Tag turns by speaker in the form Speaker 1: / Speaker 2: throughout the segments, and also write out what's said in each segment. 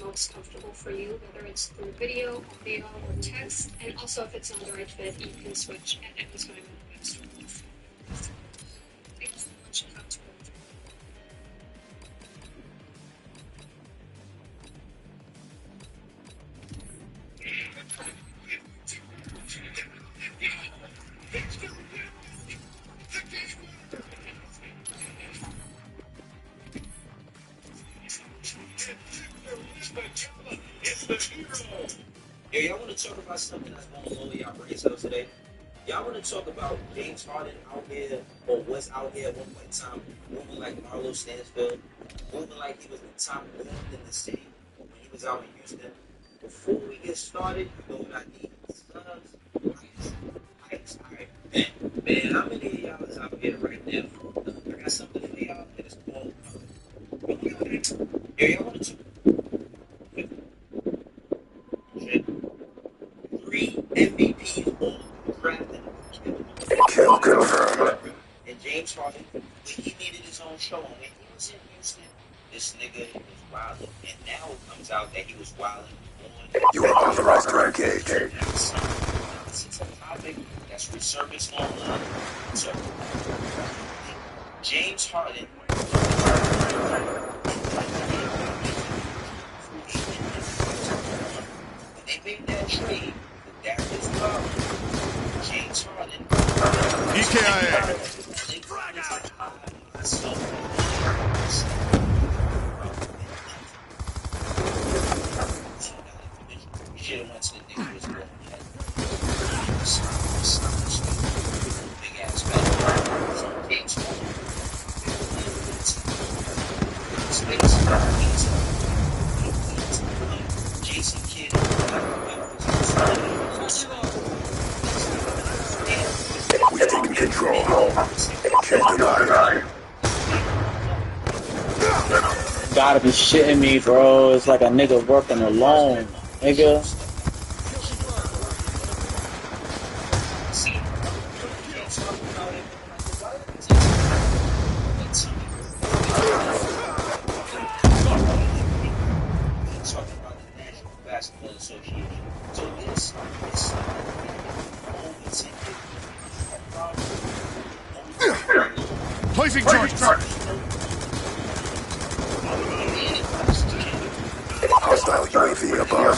Speaker 1: most comfortable for you, whether it's through video, audio, or text, and also if it's not the right fit, you can switch at any time in the next month. Thank you so much and have to go through.
Speaker 2: Yo, y'all want to talk about something that's going to lower y'all brain cells today? Y'all want to talk about James Harden out here, or was out here at one point in time, moving like Marlo Stansfield, moving like he was the top guard in the city when he was out in Houston? Before we get started, you know what I need? Subs, likes. All right, man, how many of y'all is out here right now? I got something for y'all that is called, yo, y'all want to talk? 3 MVPs all drafted.
Speaker 3: Kill confirmed.
Speaker 2: And James Harden, when he needed his own show, and when he was in Houston, this nigga was wilding. And now it comes out that he was wilding on.
Speaker 3: You are authorized to engage.
Speaker 2: This is a topic that's resurfaced online. So, James Harden. When they made that trade, that is James Harden.
Speaker 3: EKIA.
Speaker 2: Should have went to the nigga was born big ass man. James Harden. Jason Kidd.
Speaker 3: We've taken control. Kill denied.
Speaker 4: Gotta be shitting me, bro. It's like a nigga working alone, nigga.
Speaker 3: Placing charge. Hostile UAV above.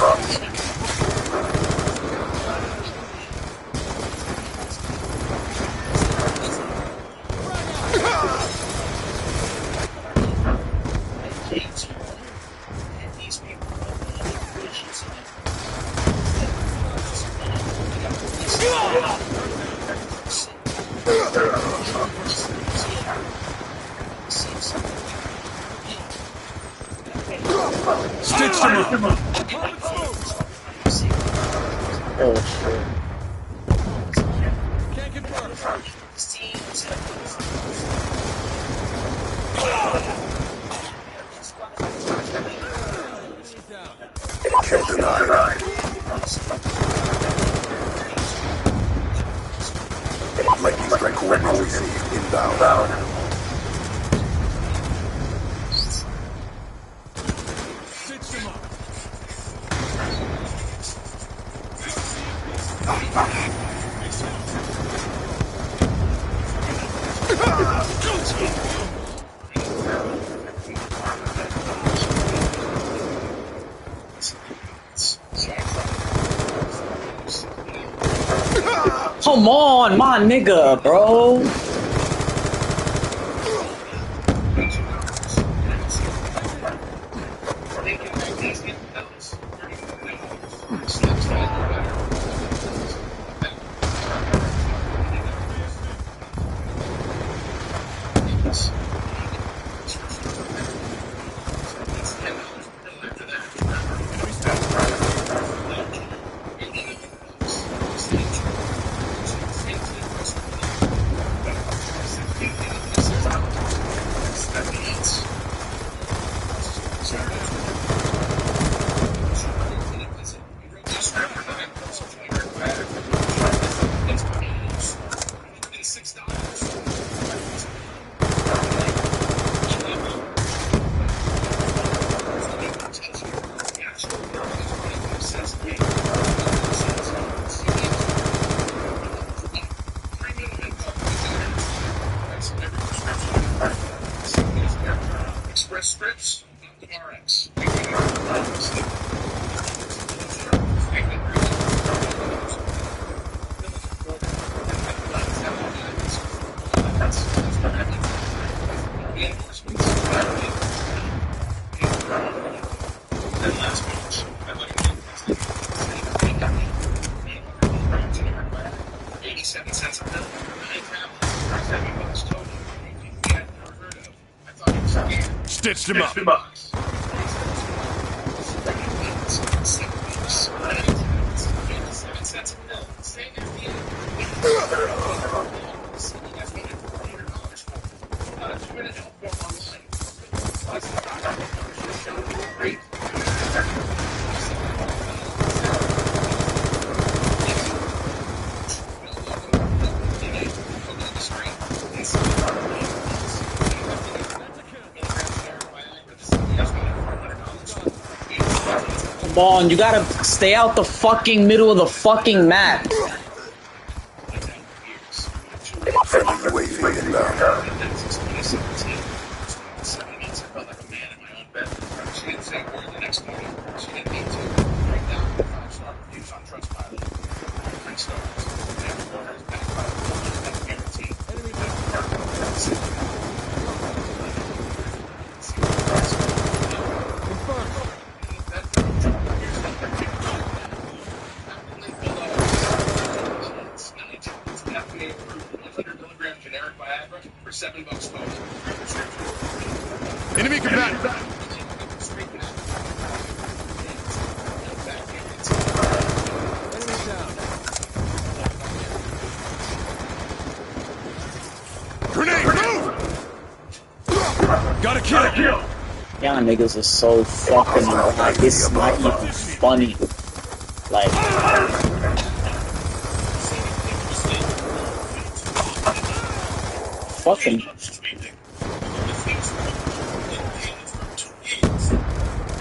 Speaker 5: Stitched him up.
Speaker 4: Oh shit.
Speaker 5: Can't confirm.
Speaker 3: Kill denied. Lightning strike coordinates received inbound.
Speaker 5: Stitched him up.
Speaker 4: Come on, my nigga, bro.
Speaker 5: Express scripts, RX. $0.87 a pill, 9 tablets, $7 total. Yeah, never heard of. I thought it was scam.
Speaker 3: Stitched him up.
Speaker 5: $7 a pill. Same as the that's what $400 for. 2-minute help form online. Plus, the doctor show great.
Speaker 4: Come on, you gotta stay out the fucking middle of the fucking map.
Speaker 3: Friendly UAV inbound.
Speaker 5: For $7 total.
Speaker 3: Enemy combatant. Grenade, move! Got a kill.
Speaker 4: Y'all niggas are so fucking like it's not even funny. Like fucking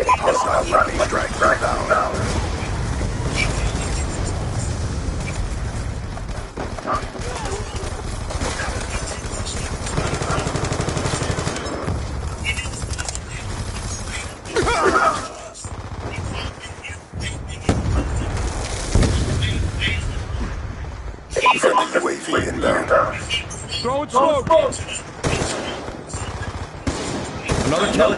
Speaker 3: Hostile rally strike right down. Friendly UAV inbound.
Speaker 5: Throwing smoke.
Speaker 3: Another kill.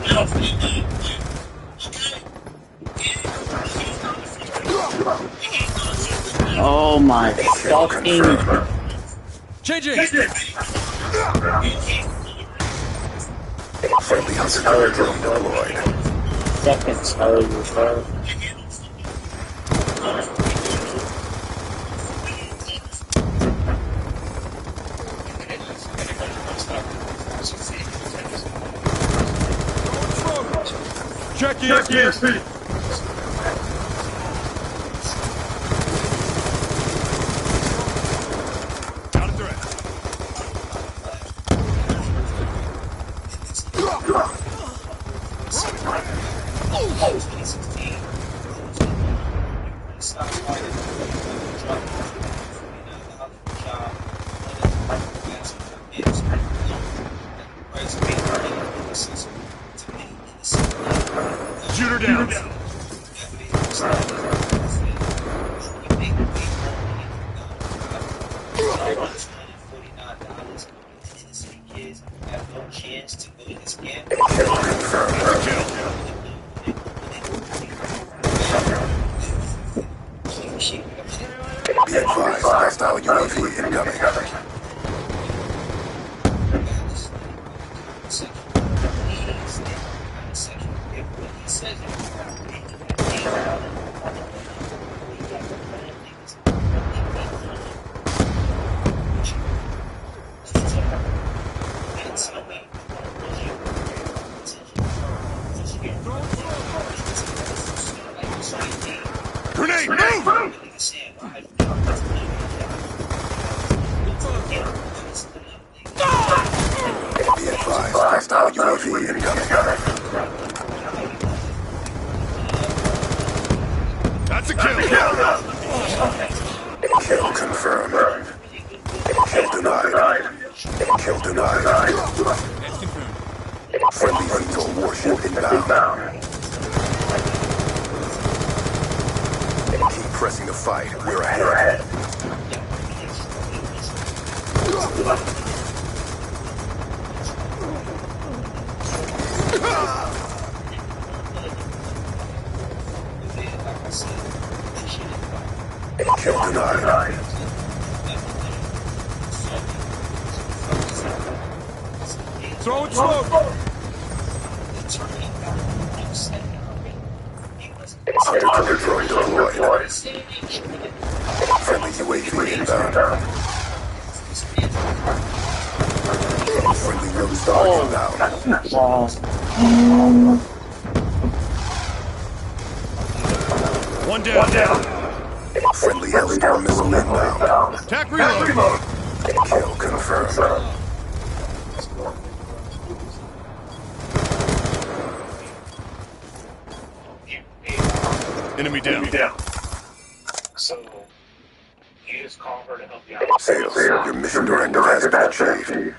Speaker 4: oh my fucking
Speaker 5: Changing.
Speaker 3: Friendly hunter drone deployed.
Speaker 4: fucking tell you, bro.
Speaker 5: Check ESP.
Speaker 3: Out of threat. Shoot her down. Be advised, hostile UAV incoming. Grenade, move! Be advised, hostile UAV incoming. That's a kill. Kill confirmed. Kill denied. Kill denied. Friendly VTOL warship inbound. Keep pressing the fight. We're ahead. Kill denied. Throwing smoke. Undercover drone deployed. Friendly UAV inbound. Friendly Rose Dog inbound. One down. Friendly Hellstorm missile inbound. Attack reload. Kill confirmed. Enemy down.
Speaker 5: So, you just call her to help you out.
Speaker 3: Sales, your mission directive has been achieved.
Speaker 5: And,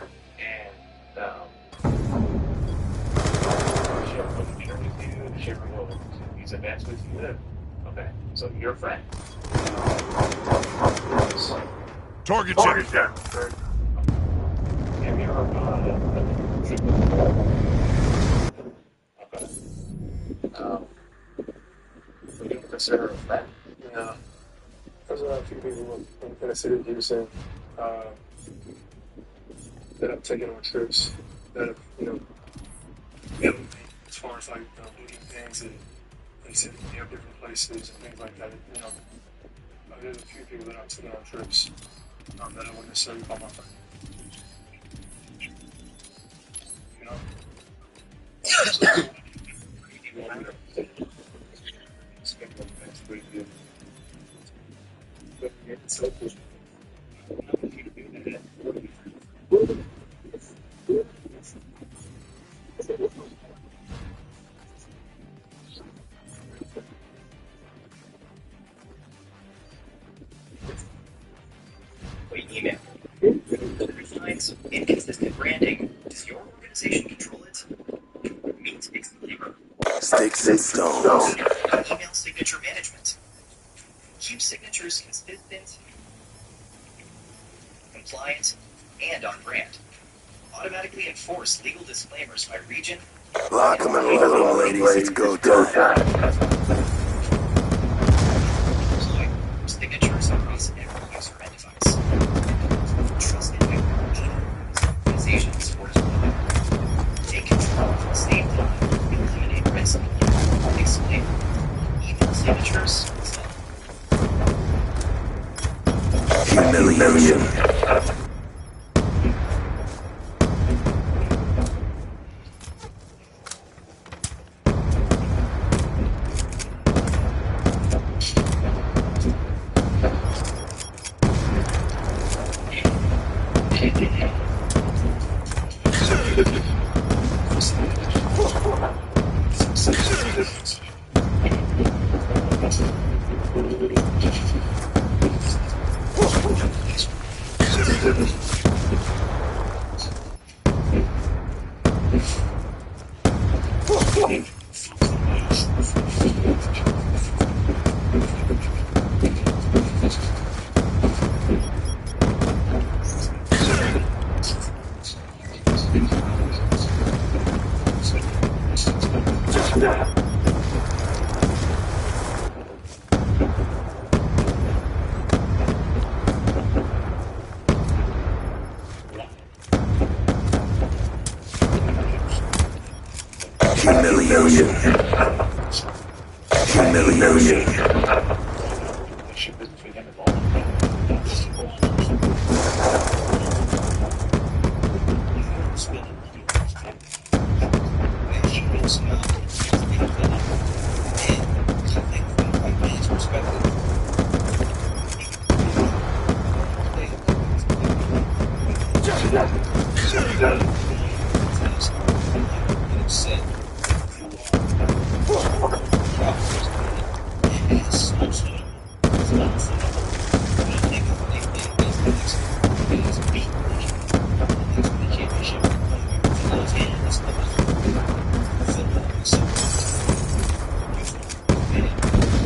Speaker 5: she'll put the meter with you, she'll go to these events with you. Okay, so you're a friend.
Speaker 3: Target check.
Speaker 5: Have you ever okay. Would you consider a friend?
Speaker 6: Yeah. There's a few people in the city of Houston that I've taken on trips that have, helped me as far as like booking things and sending me up different places and things like that. There's a few people that I've taken on trips that I wouldn't necessarily call my friend.
Speaker 7: Email. Finds inconsistent branding. Does your organization control it? Meet Xlibra.
Speaker 3: Sticks and stones.
Speaker 7: Email signature management. Keep signatures consistent, compliant, and on brand. Automatically enforce legal disclaimers by region.
Speaker 3: Lock them and load them, ladies. It's go time.
Speaker 7: Signatures across every user and device. Trusted by organizations for take control at the same time. Eliminate risk. Explain. Email signatures.
Speaker 3: Humiliation. Humiliation. Humiliation.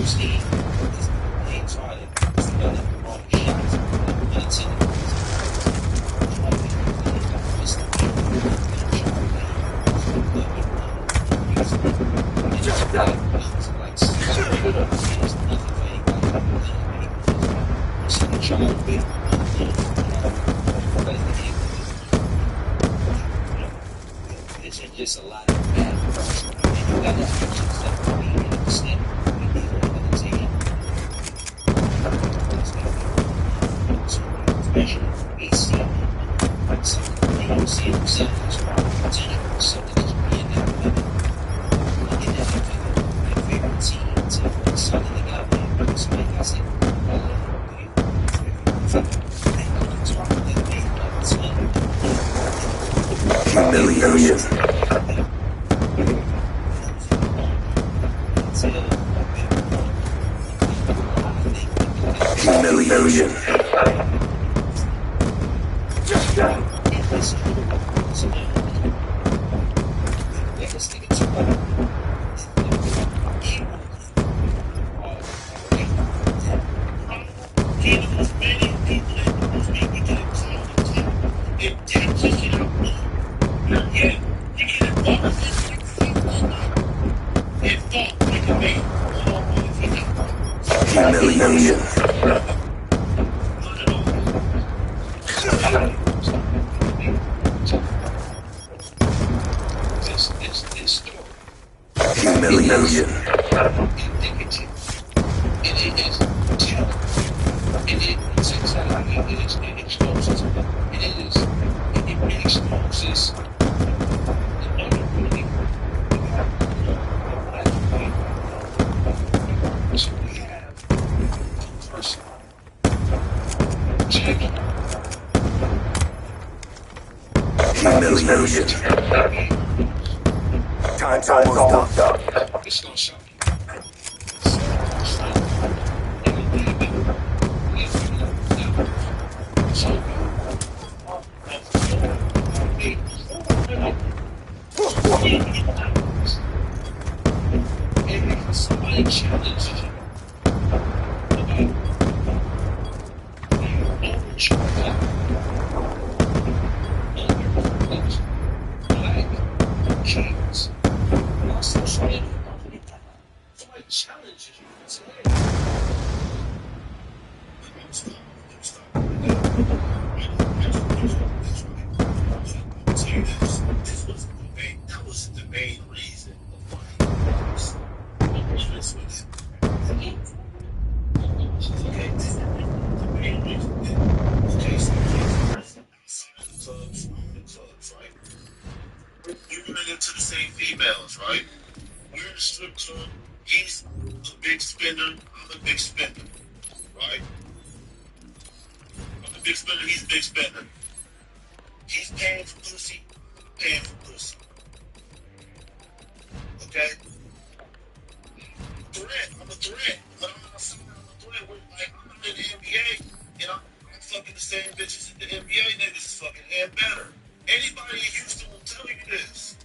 Speaker 2: Steve is James Harden. He's the one that wrong shots. Unintended. It's just a lot of bad first. And you got to actually separate and understand what we need to meditate. Especially we see something they don't see themselves. Potential something that's being that women. Looking at their favorite team to put something together. So like I said,
Speaker 3: humiliation. Humiliation. Humiliation. Humiliation. Humiliation. Time's almost up.
Speaker 5: It's gonna shock you. And if somebody challenges you kids. On social media, somebody challenges you and say, hey, that was the main reason of why he was this was okay. The main reason. Okay, so outside the clubs, right? We're running into the same females, right? We're in the strip club. He's a big spender. I'm a big spender, right? I'm a big spender. He's a big spender. He's paying for pussy. I'm paying for pussy. Okay? I'm a threat. But I'm not saying I'm a threat. We're like, I'm not in the NBA, and I'm fucking the same bitches that the NBA niggas is fucking and better. Anybody in Houston will tell you this.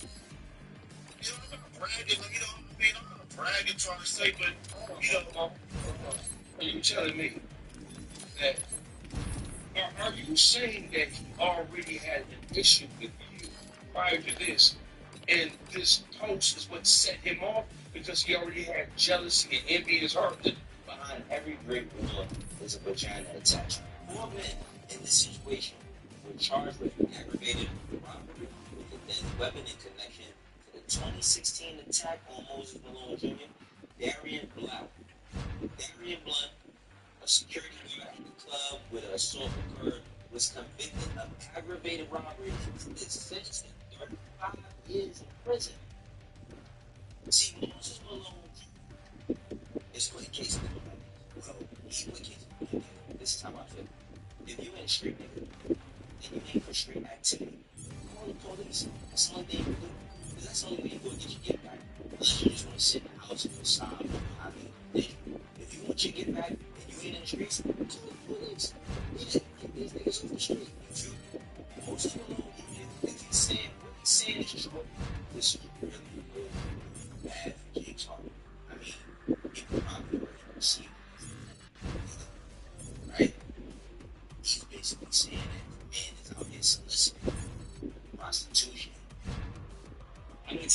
Speaker 5: You know, I'm not bragging, you know what I mean? I'm not bragging trying to say, but, you know. Are you telling me that, are you saying that he already had an issue with you prior to this, and this post is what set him off because he already had jealousy and envy in his heart?
Speaker 2: Behind every great woman is a vagina attachment. 4 men in this situation were charged with aggravated robbery with a deadly weapon in connection to the 2016 attack on Moses Malone Jr. Darian Blount. Darian Blount, a security guard at the club where the assault occurred, was convicted of aggravated robbery and is sentenced to 35 years in prison. See, Moses Malone is what the case is like. Well, he's what case is like. This is how I feel. If you ain't straight nigga, and you ain't for straight activity, call the police. That's the only thing you can do. Because that's the only way you're going to get your get back. Unless you just want to sit in the house and stop. I mean, if you want your get back and you ain't in the streets, call the police. Yeah, get these niggas off the street. If you Moses Malone, if he's saying what he's saying is true, this is really, really bad for James Harden. I mean, he probably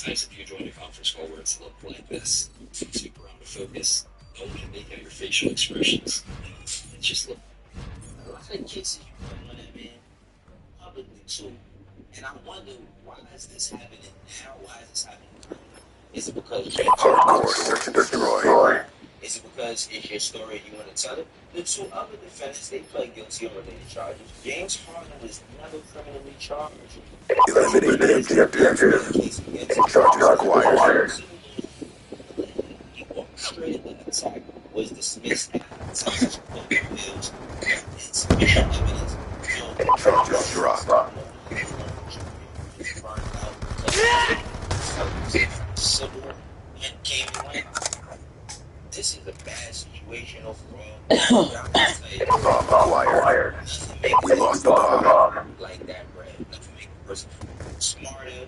Speaker 7: It's nice if you join a conference call where it's a little like this. Super out of focus. Don't even make out your facial expressions. It's just look.
Speaker 2: A lot of kids you put on that, man, publicly too. And I wonder, why is this happening now? Why is this happening currently? Is it because
Speaker 3: Hardcore search and destroy.
Speaker 2: Is it because it's your story and you want to tell it? The two other defendants, they pled guilty on related charges. James Harden was never criminally charged.
Speaker 3: Eliminate the objective. Charges acquired.
Speaker 2: He orchestrated the attack, was dismissed after the Texas court of appeals. Insufficient evidence.
Speaker 3: Charges dropped.
Speaker 2: Civil and came and went. This is a bad situation overall.
Speaker 3: Bomb acquired. We lost the bomb.
Speaker 2: Like that, Brad. Nothing make a person smarter.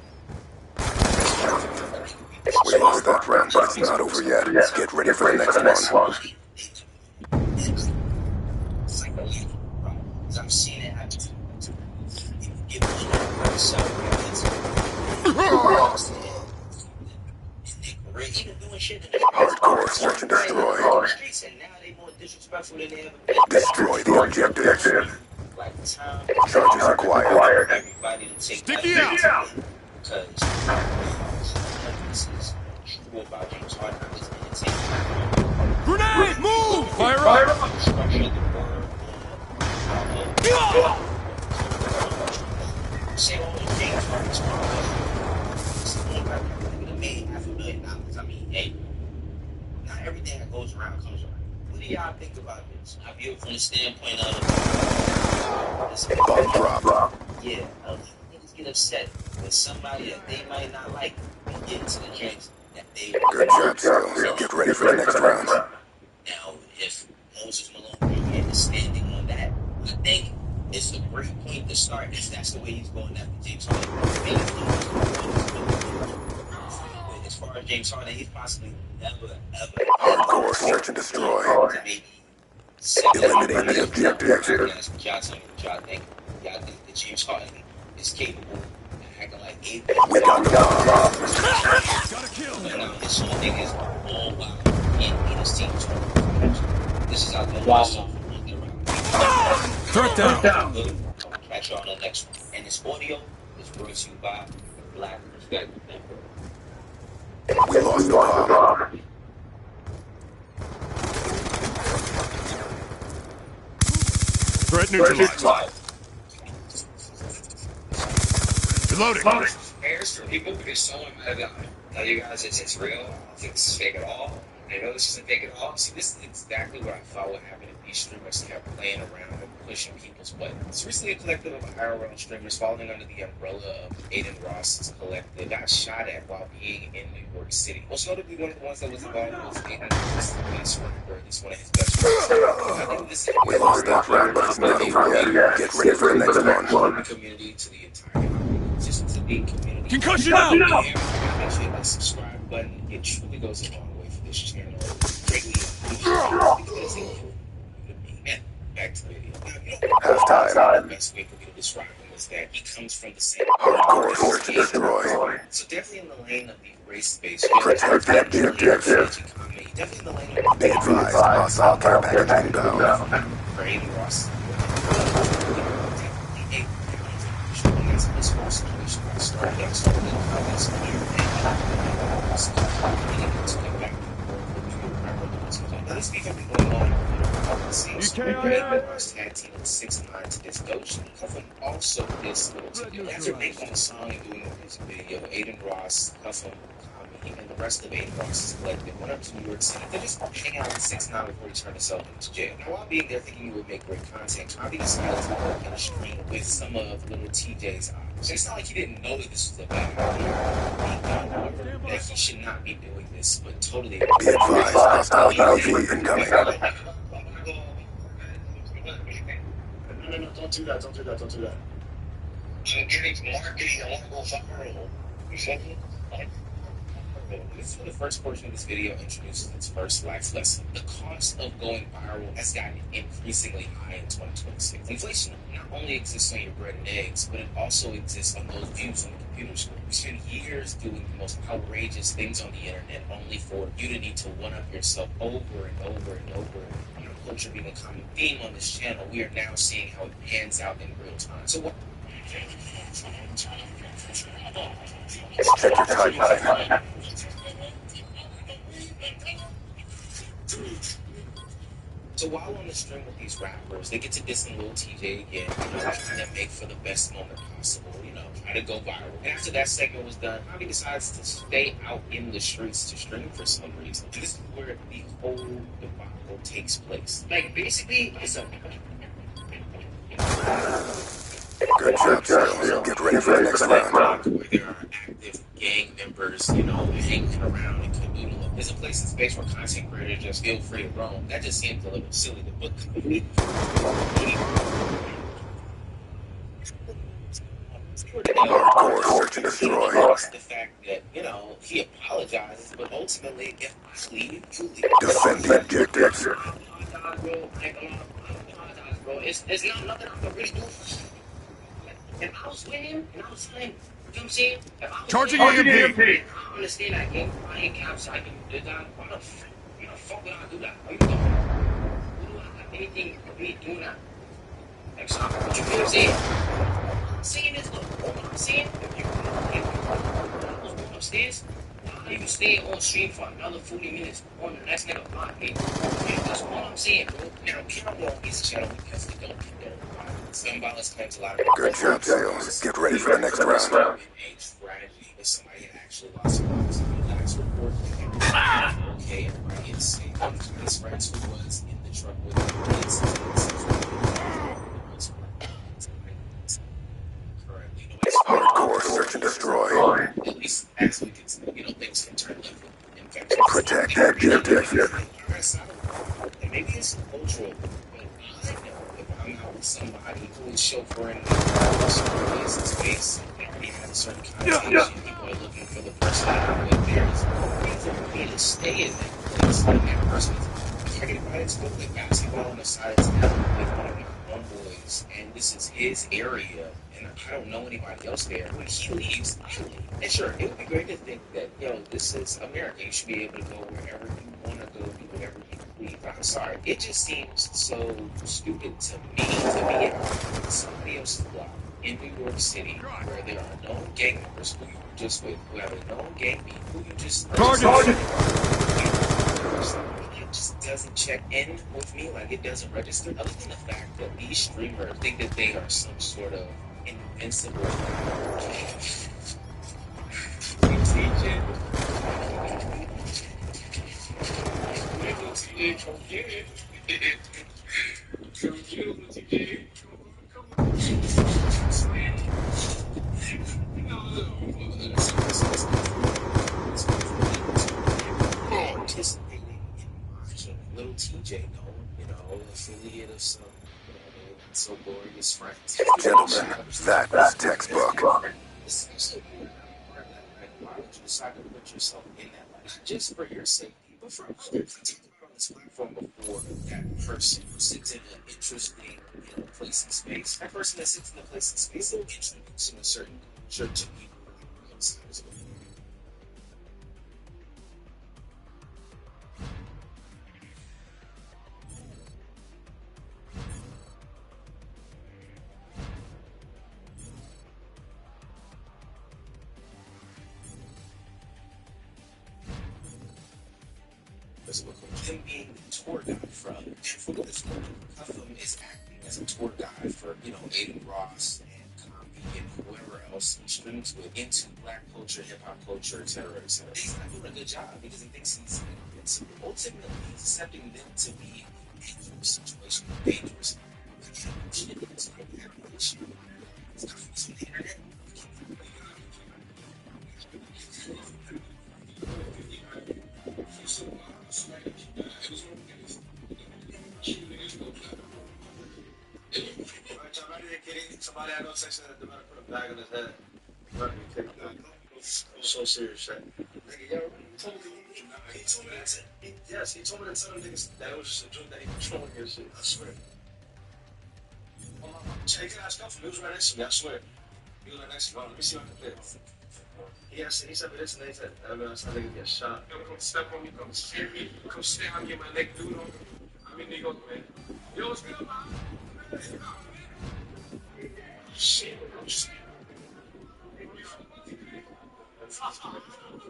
Speaker 3: We lost that round, but it's not over yet. Get ready for the next one.
Speaker 2: Psychological problems. I've seen it happen. You give even doing shit in the
Speaker 3: Hardcore search and destroy.
Speaker 2: streets, and now they more disrespectful than they ever been.
Speaker 3: Destroy the objective.
Speaker 2: Like time,
Speaker 3: Charges acquired.
Speaker 2: everybody to take
Speaker 3: Sticky
Speaker 2: out. Because this is true about James Harden.
Speaker 3: Grenade! Move! Fire up!
Speaker 2: Structure the word. Say all the James Harden's made $500,000. I mean, hey, not everything that goes around comes around. What do y'all think about this? I view it from the standpoint of
Speaker 3: Bomb drop.
Speaker 2: yeah, niggas get upset with somebody that they might not like and get into the drinks that they
Speaker 3: Good job, Sales. Get ready for the next round.
Speaker 2: Now, if Moses Malone is standing on that, I think it's a great point to start if that's the way he's going after James Harden. As far as James Harden, he's possibly never, ever
Speaker 3: Hardcore search and destroy. Eliminate the objective.
Speaker 2: Y'all tell me what y'all think. Y'all think that James Harden is capable of acting like Abe?
Speaker 3: We got the bomb.
Speaker 2: But now his whole thing is all about in his team. This is how the
Speaker 4: Wow.
Speaker 3: Threat down.
Speaker 2: Catch you on the next one. And this audio is brought to you by Black Perspective Network.
Speaker 3: We lost the bomb. Threat neutralized. Reloading.
Speaker 7: Prayers for people because someone might have tell you guys it's real. I don't think this is fake at all. I know this isn't fake at all. See, this is exactly what I thought would happen if these streamers kept playing around and pushing people's buttons. Recently, a collective of IRL streamers falling under the umbrella of Aiden Ross's collective got shot at while being in New York City. Most notably, one of the ones that was involved was Aiden Ross's best friend, or at least one of his best friends. I think this is
Speaker 3: We lost that round, but it's not over yet. Get ready for the next one.
Speaker 7: the community to the entire just to the community.
Speaker 3: Concussion out!
Speaker 7: Actually, that subscribe button, it truly goes a long way for this channel. Greatly appreciated. Man, back to the video.
Speaker 3: Halftime.
Speaker 7: The best way for me to describe him was that he comes from the same
Speaker 3: Hardcore search and destroy.
Speaker 7: So definitely in the lane of the race-based
Speaker 3: Protect the objective.
Speaker 7: definitely in the lane of
Speaker 3: Be advised, hostile care package inbound.
Speaker 7: for Aiden Ross. Let's be going on. Tag team 6ix9ine to this Doge. Cuffin also this little team. After making a song and doing a music video, Aiden Ross, Cuffin, and the rest of Aiden Ross's collective went up to New York City to just hang out with 6ix9ine before he turned himself into jail. Now, while being there thinking he would make great content, Javi decided to work in a stream with some of little TJ's eyes. It's not like he didn't know that this was a bad idea. That he should not be doing this, but totally.
Speaker 3: Be advised, hostile UAV incoming.
Speaker 5: No, don't do that. Don't do that.
Speaker 7: I'm getting marketing. I want to go viral. You said it? This is when the first portion of this video introduces its first life lesson. The cost of going viral has gotten increasingly high in 2026. Inflation not only exists on your bread and eggs, but it also exists on those views on the computer school. We spend years doing the most outrageous things on the internet only for you to need to one-up yourself over and over and over. Culture being a common theme on this channel, we are now seeing how it pans out in real time. So what?
Speaker 3: Check your timeline.
Speaker 7: So while on the string with these rappers, they get to dissing Lil TJ again, trying to make for the best moment possible, try to go viral. And after that segment was done, Bobby decides to stay out in the streets to stream for some reason. And this is where the whole debacle takes place. Like, basically, it's a...
Speaker 3: Good job, Seal. Get ready for the next round.
Speaker 7: Where there are active gang members, hanging around and canoodling. There's a place in space where content creators just feel free to roam. That just seems a little silly to book.
Speaker 3: Hardcore search and destroy.
Speaker 7: The fact that, he apologizes, but ultimately, if I leave, you leave.
Speaker 3: Defend the objectives.
Speaker 7: Bro. It's not nothing I can really do. If I was with him, and I was telling him, you know what I'm saying? If I was
Speaker 3: Charging
Speaker 7: EMP.
Speaker 3: EMP.
Speaker 7: I understand that game. I ain't captured. Why the fuck would I do that? What do I have anything with me doing that? Like, so, you know what I'm saying? I'm saying this, look, what I'm saying, if you was going upstairs, why are you staying on stream for another 40 minutes on the next nigga block, hey? That's all I'm saying, bro. Now, people on his channel because they don't condone some violence claims a lot of
Speaker 3: Good job, Seals. Get ready for the next round.
Speaker 7: A tragedy if somebody had actually lost their lives. Last report, okay, everybody is safe. One of his friends who was in the truck with him is currently
Speaker 3: Hardcore search and destroy.
Speaker 7: at least as we can see, things can turn left with infection.
Speaker 3: Protect the objective.
Speaker 7: And maybe it's cultural, but I know if I'm out with somebody who is chauffeuring me in space, they already have a certain connotation. People are looking for the person that I'm with. There's no reason for me to stay in that place. And that person is talking about it. Go play basketball on the side of town with one of my homeboys, and this is his area, and I don't know anybody else there. When he leaves, I leave. And sure, it would be great to think that, this is America. You should be able to go wherever you want to go, do whatever you please. I'm sorry. It just seems so stupid to me to be out on somebody else's block in New York City where there are known gang members who you were just with, who have a known gang beat, who you just... Target! It just doesn't check in with me, like it doesn't register. Other than the fact that these streamers think that they are some sort of invincible... Participating in watching Little TJ, affiliate of some, so glorious friends.
Speaker 3: Gentlemen, that was textbook.
Speaker 7: Essentially, why would you decide to put yourself in that life just for your safety? But for others, we talked about on this platform before that person who sits in an interesting, place in space. That person that sits in a place in space will introduce in a certain culture to people outside as well. Him being the tour guide from, and for what it's worth, Cuffham is acting as a tour guide for, Aiden Ross and Combi and whoever else he streams with into black culture, hip hop culture, etc., etc. He's not doing a good job because he thinks he's invincible. Ultimately, he's accepting them to be in a dangerous situation, dangerous. It's not an issue. It's not on the internet.
Speaker 2: Somebody I know texted that they're about to put a bag on his head. I'm so serious, shit. Nigga, yo, he told me yes, he told me to tell them niggas that it was just a joke that he was trolling your shit. I swear. Check it out, stuff. He was right next to me, I swear. You go to the next one. Let me see what I can do. He said this and they said, that's how niggas get shot.
Speaker 6: Yo, come step on me, come shit me, come stay on me, my neck, dude. I mean, nigga, man. Yo, what's good, man? Shit, I'm just.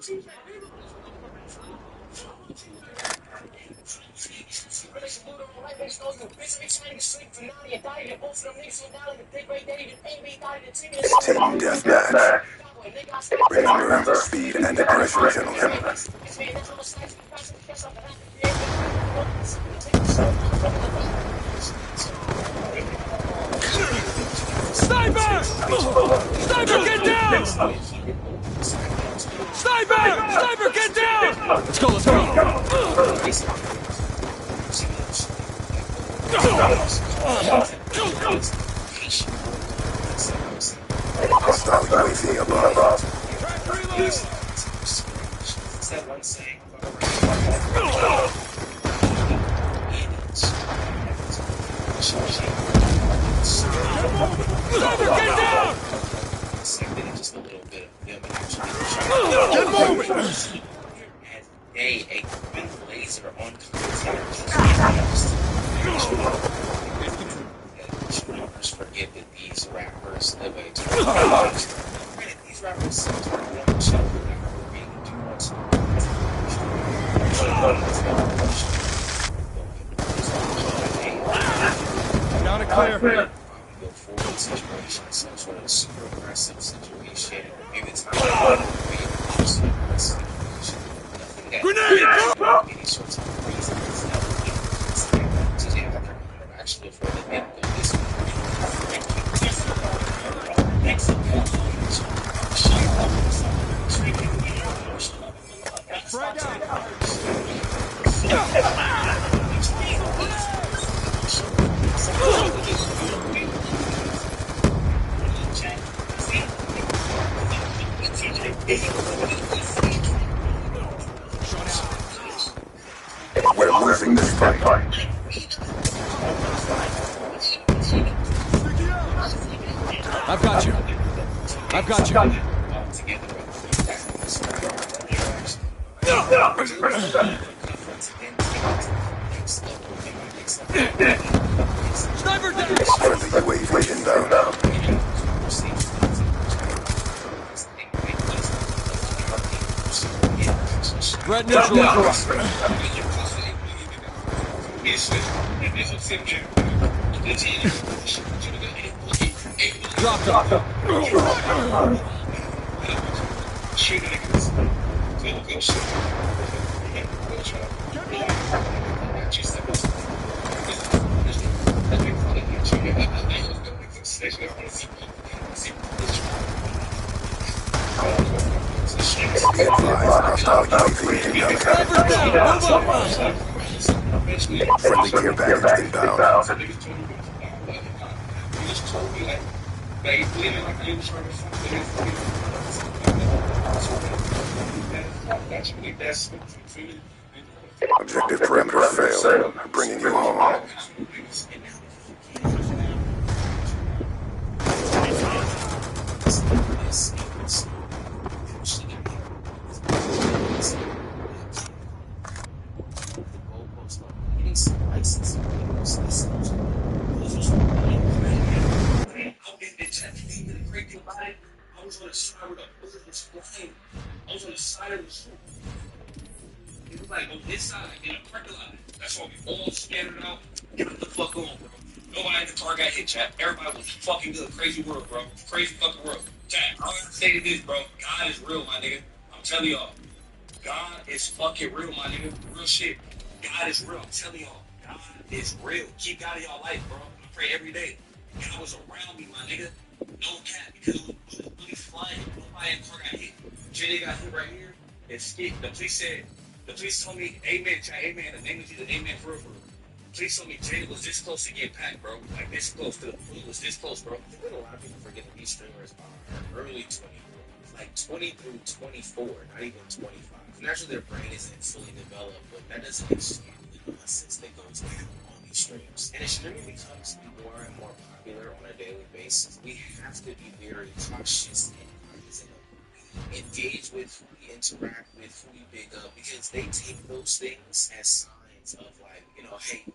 Speaker 3: Team deathmatch. Remember, speed and aggression, gentlemen.
Speaker 8: Sniper! Sniper, get down! Sniper! Sniper, get down! Let's go, let's go!
Speaker 3: Hostile UAV above.
Speaker 8: Sniper, get down!
Speaker 7: Just a little bit of them actually.
Speaker 8: Get moving!
Speaker 7: As a twin laser on content. Forget that these rappers live a these rappers sometimes don't show really too much.
Speaker 8: Down and clear.
Speaker 7: Go forward situation, some sort of super aggressive situation. Maybe it's not super aggressive situation. Nothing that any sorts of reasons actually for the end of this.
Speaker 8: Frag out.
Speaker 3: We're losing this fight.
Speaker 8: I've got you. I've got you. Sniper down!
Speaker 3: Friendly UAV inbound.
Speaker 8: Threat neutralized. Drop top.
Speaker 3: Be advised, hostile UAV inbound.
Speaker 8: Sniper's down. Move up.
Speaker 3: Friendly care package inbound. Objective parameters failed. Bringing you home.
Speaker 2: I was on the side with a bullet was flying. I was on the side of the street. It was like on this side, in a parking lot. That's why we all scattered out. Get the fuck on, bro. Nobody in the car got hit, chat. Everybody was fucking good. Crazy world, bro. Crazy fucking world. Chat, all I gotta say to this, bro. God is real, my nigga. I'm telling y'all. God is fucking real, my nigga. Real shit. God is real. I'm telling y'all. God is real. Keep God in y'all life, bro. I pray every day. God was around me, my nigga. No cap, because it was really flying. Nobody in the car got hit. Jenny got hit right here. And skit. The police told me, amen, chat, amen. The name of Jesus, amen, for real. The police told me Jenny was this close to getting packed, bro. Like this close to the food was this close, bro. I think a lot of people forget that these streamers are early 20, like 20 through 24, not even 25. Naturally, their brain isn't fully developed, but that doesn't excuse the nonsense that goes on these streams, and as streaming becomes more and more popular on a daily basis, we have to be very cautious and cognizant of who we engage with, who we interact with, who we big up, because they take those things as signs of like, hey, I'm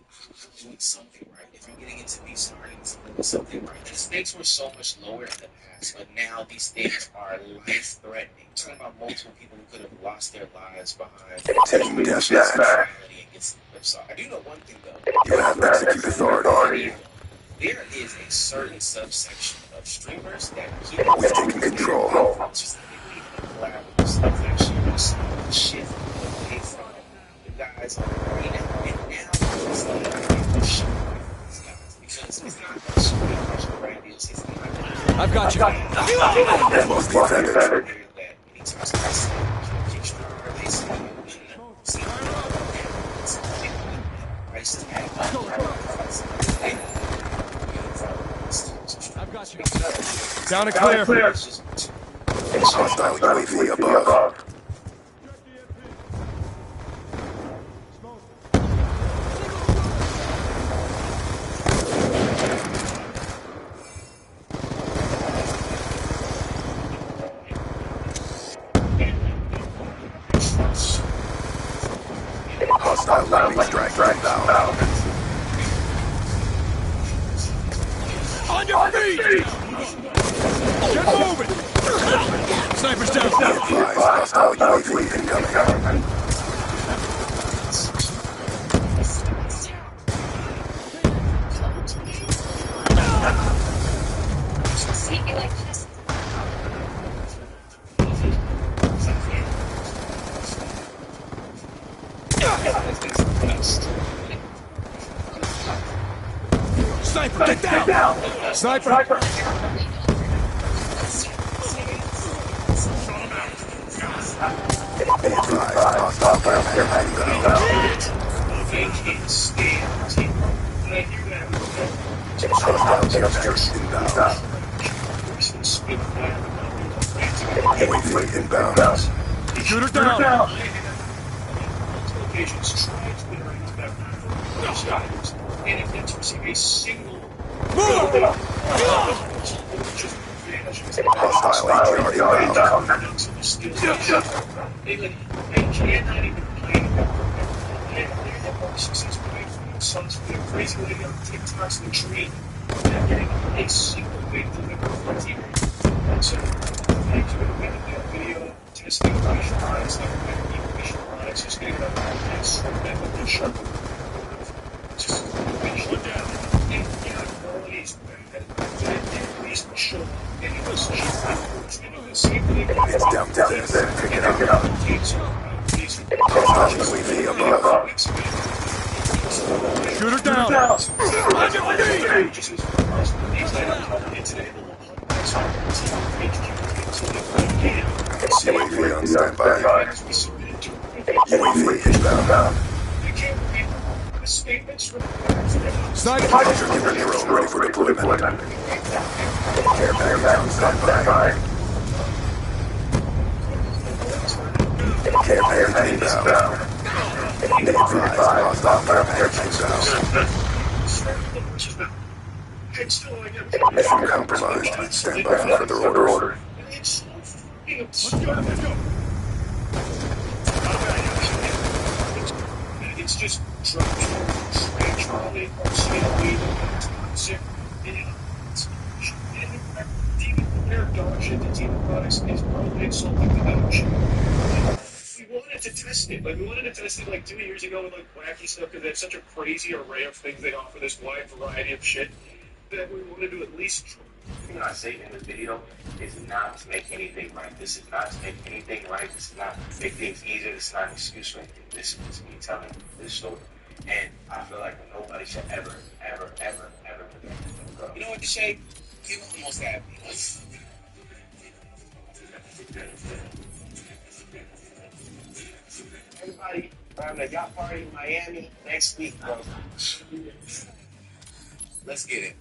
Speaker 2: doing something right. If I'm getting into beef starting, I'm doing something right. The stakes were so much lower in the past, but now these things are life threatening. Talking about multiple people who could have lost their lives behind
Speaker 3: Team deathmatch.
Speaker 2: against the website. I do know one thing though.
Speaker 3: You have execute authority.
Speaker 2: There is a certain subsection of streamers that keep
Speaker 3: We've taken control.
Speaker 2: just collab with stuff that just shift away from the guys right now. And now it's like a shift away from these guys because it's not much grandiose. It's not.
Speaker 8: I've got you.
Speaker 3: Lost the advantage.
Speaker 2: That anytime somebody says, "Keep stronger," they say, price tag.
Speaker 8: I've got you. Down and clear.
Speaker 3: Hostile UAV above. Hostile lightning strike inbound.
Speaker 8: On your feet! Get moving! Sniper's down.
Speaker 3: Be advised, hostile UAV incoming.
Speaker 1: See, you like this?
Speaker 8: Sniper, get down! Sniper!
Speaker 3: Be advised, hostile paramedic inbound. Hostile airstrike inbound. UAV inbound.
Speaker 8: Shoot her down!
Speaker 5: And if that's receive a single
Speaker 3: Hostile ATR inbound.
Speaker 5: they cannot even play. They're more successful. Sons with their crazy lady on TikToks in the tree. They're getting a single way to deliver for a team. So, they do a video testing facial lines, like facial lines, just getting up and sharp. Just facial down. And, qualities that at least show that it was the same thing.
Speaker 3: It's down, pick it up. Hostile UAV above.
Speaker 8: Shoot her down! On your feet!
Speaker 3: UAV on standby. UAV inbound.
Speaker 8: Sniper!
Speaker 3: Hunter drone ready for deployment. Care package on standby. Care package inbound. Be advised, hostile care package inbound. Mission compromised. Stand by for further orders.
Speaker 8: Let's go!
Speaker 5: It's just trash, probably, toxic, their dog shit to Team Products is probably insulting to them. We wanted to test it. We wanted to test it 2 years ago with wacky stuff because they have such a crazy array of things. They offer this wide variety of shit that we wanted to at least try.
Speaker 9: Everything I say in this video is not to make anything right. This is not to make anything right. This is not to make things easier. This is not an excuse for anything. This is me telling this story. And I feel like nobody should ever put that.
Speaker 2: You know what to say? You almost have me. Everybody, around the yacht party in Miami next week, bro. Let's get it.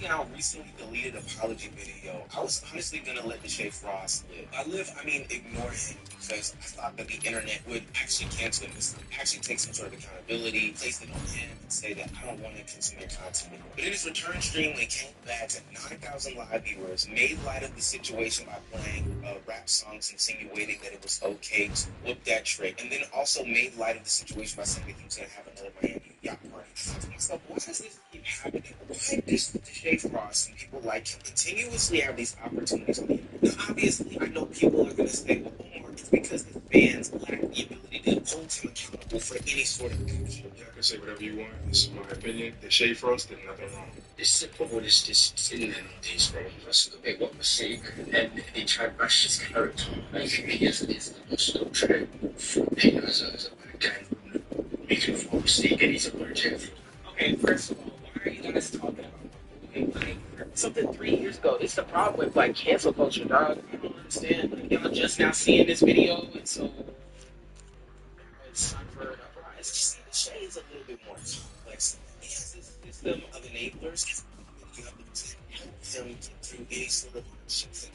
Speaker 9: now recently deleted apology video. I was honestly gonna let the Shay Frost live. Ignore him because I thought that the internet would actually cancel him this time, actually take some sort of accountability, place it on him, and say that I don't want to consume your content anymore. But in his return stream, they came back to 9,000 live viewers, made light of the situation by playing rap songs, insinuating that it was okay to whip that trick, and then also made light of the situation by saying that he was going to have another Miami yacht party. I asked myself, why does this keep happening? Why does Deshae Frost and people like him continuously have these opportunities on the internet? Now, obviously, I know people are going to say, well, Omar, it's because his fans lack the ability to hold him accountable for any sort of action.
Speaker 6: Yeah, I can say whatever you want. This is my opinion. The Shea Frost did nothing wrong.
Speaker 10: The simple one is just sitting in these days. They made one mistake and they try to rush his character. I think he is the most try for him as a bad guy making a mistake and he's a bad jail.
Speaker 11: Okay, first of all, why are you guys talking about like something 3 years ago? It's the problem with like cancel culture, dog. I don't understand. Like, y'all just now seeing this video, and so it's time for an uprise.
Speaker 9: Just the Shay is a little bit more complex. He has this system of enablers that help him get through any sort of hardships and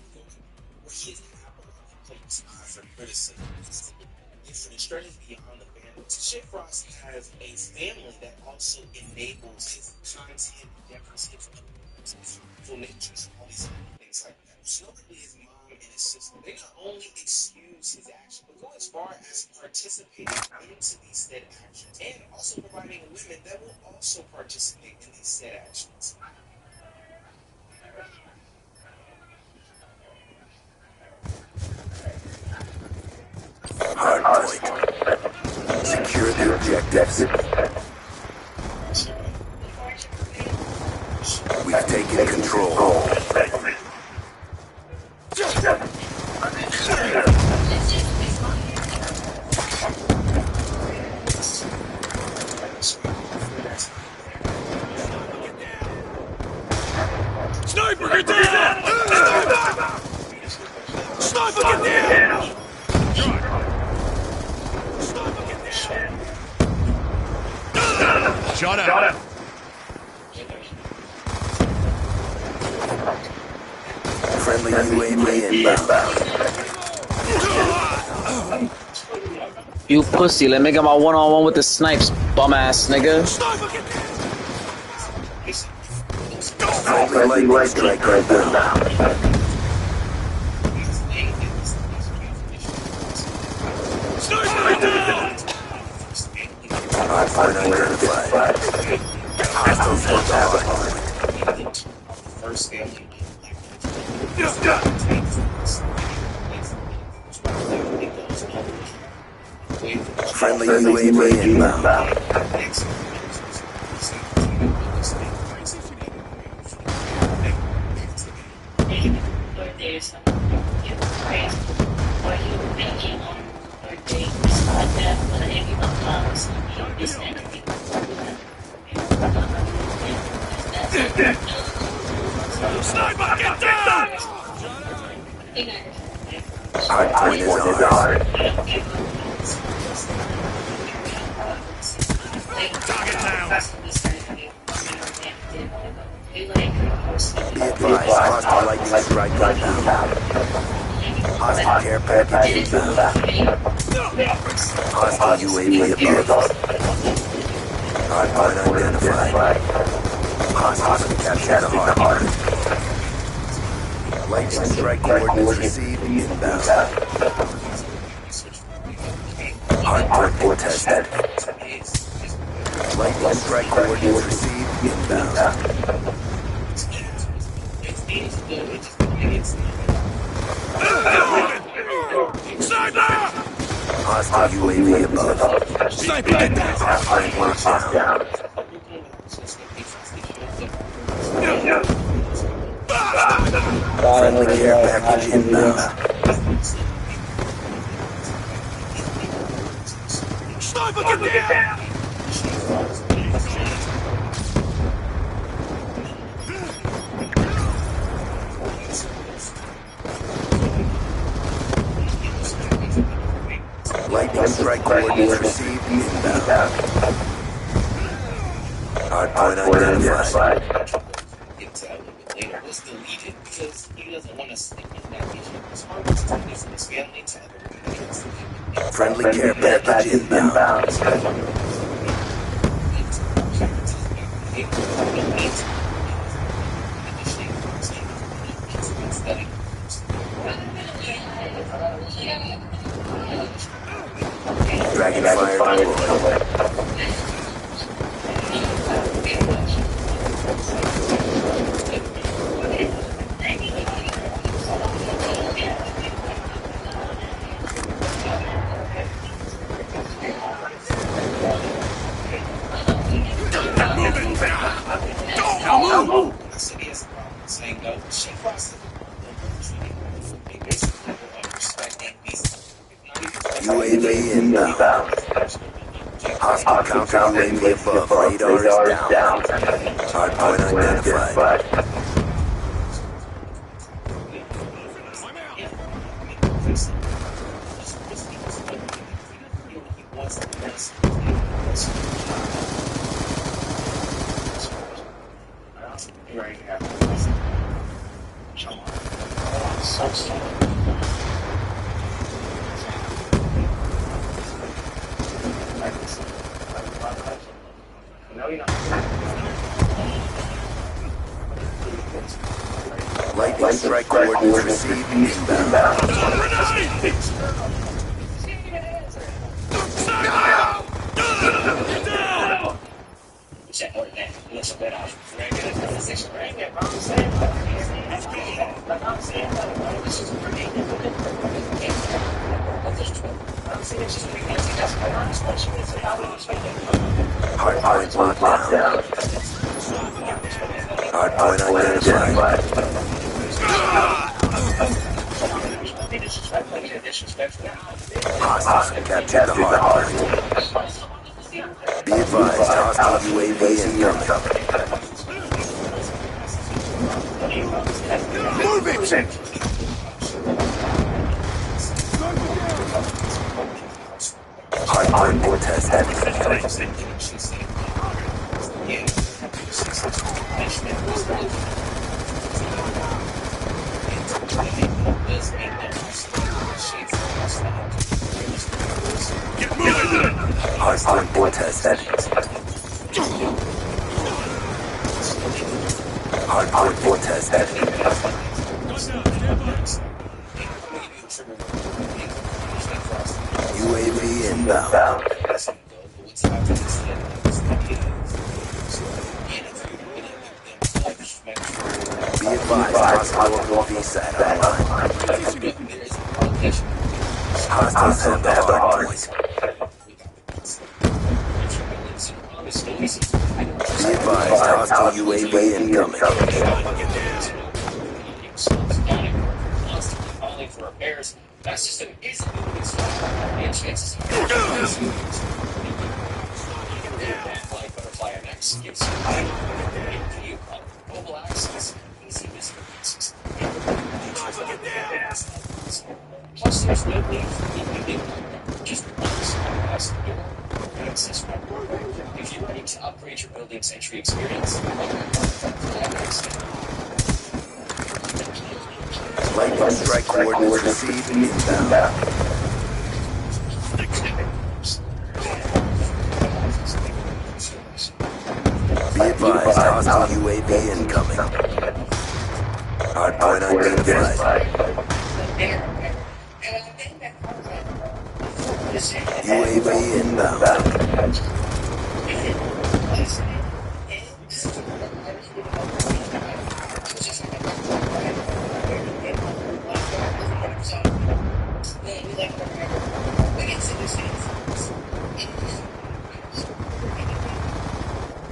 Speaker 9: where he is an apple on the plate's eye for criticism. Different. It stretches beyond the family. Shay Frost has a family that also enables his content endeavors, his powerful natures, all these other things like that. So notably his mom and his sister, they not only excuse his action, but go as far as participating into these said actions, and also providing women that will also participate in these said actions.
Speaker 3: Hardpoint. Secure the objectives. We've taken control.
Speaker 8: Sniper, get down! Sniper, get down! Shot out.
Speaker 3: Friendly UAV inbound.
Speaker 4: You pussy, let me get my one-on-one with the snipes, bum-ass nigga.
Speaker 3: Friendly light strike inbound. Hardpoint identified. Hostiles hit the hardpoint.
Speaker 9: First family.
Speaker 3: Friendly UAV inbound.
Speaker 8: Sniper, get down!
Speaker 3: Hardpoint is ours.
Speaker 8: Target down.
Speaker 3: Be advised, hostile lightning strike inbound. Hostile care package inbound. Hostile UAV above. Hardpoint identified. Hostile captured the hardpoint. Lightning strike coordinates received inbound. Hardpoint contested. Lightning strike coordinates received inbound.
Speaker 8: Sniper!
Speaker 3: Hostile UAV above.
Speaker 8: Sniper, get down!
Speaker 3: Hardpoint down. Friendly care package inbound.
Speaker 8: Sniper, get down!
Speaker 3: Lightning strike coordinates received inbound. Hardpoint identified.
Speaker 11: just delete it because he doesn't want to stick in that issue. It's hard to take this from his family to other
Speaker 3: Friendly care package inbound. Dragon fire deployed.
Speaker 8: Now move!
Speaker 11: I said he has a problem saying no. She crossed the they basically were respecting these.
Speaker 3: UAV inbound. Hostile counter UAV above. Radar is down. Hardpoint identified. Lightning strike coordinates received inbound. Hardpoint locked down. Hardpoint identified. Hostiles captured the hardpoint. Be advised, hostile UAV incoming.
Speaker 8: Move it!
Speaker 3: Hardpoint contested.
Speaker 8: Get moving!
Speaker 3: Hardpoint contested. Hardpoint contested. UAV inbound. Be advised, hostile UAV sat online. Hostiles have the hardpoint. Be advised, hostile UAV incoming.
Speaker 11: Calling for repairs. That system is moving slow. And chances are like Butterfly MX gives you view mobile access, easy visibility. Plus, there's no need for anything just once past the door. Access if you're ready to upgrade your building's entry experience,
Speaker 3: Lightning strike coordinates received inbound. Be advised, hostile UAV incoming. Hardpoint identified. UAV inbound.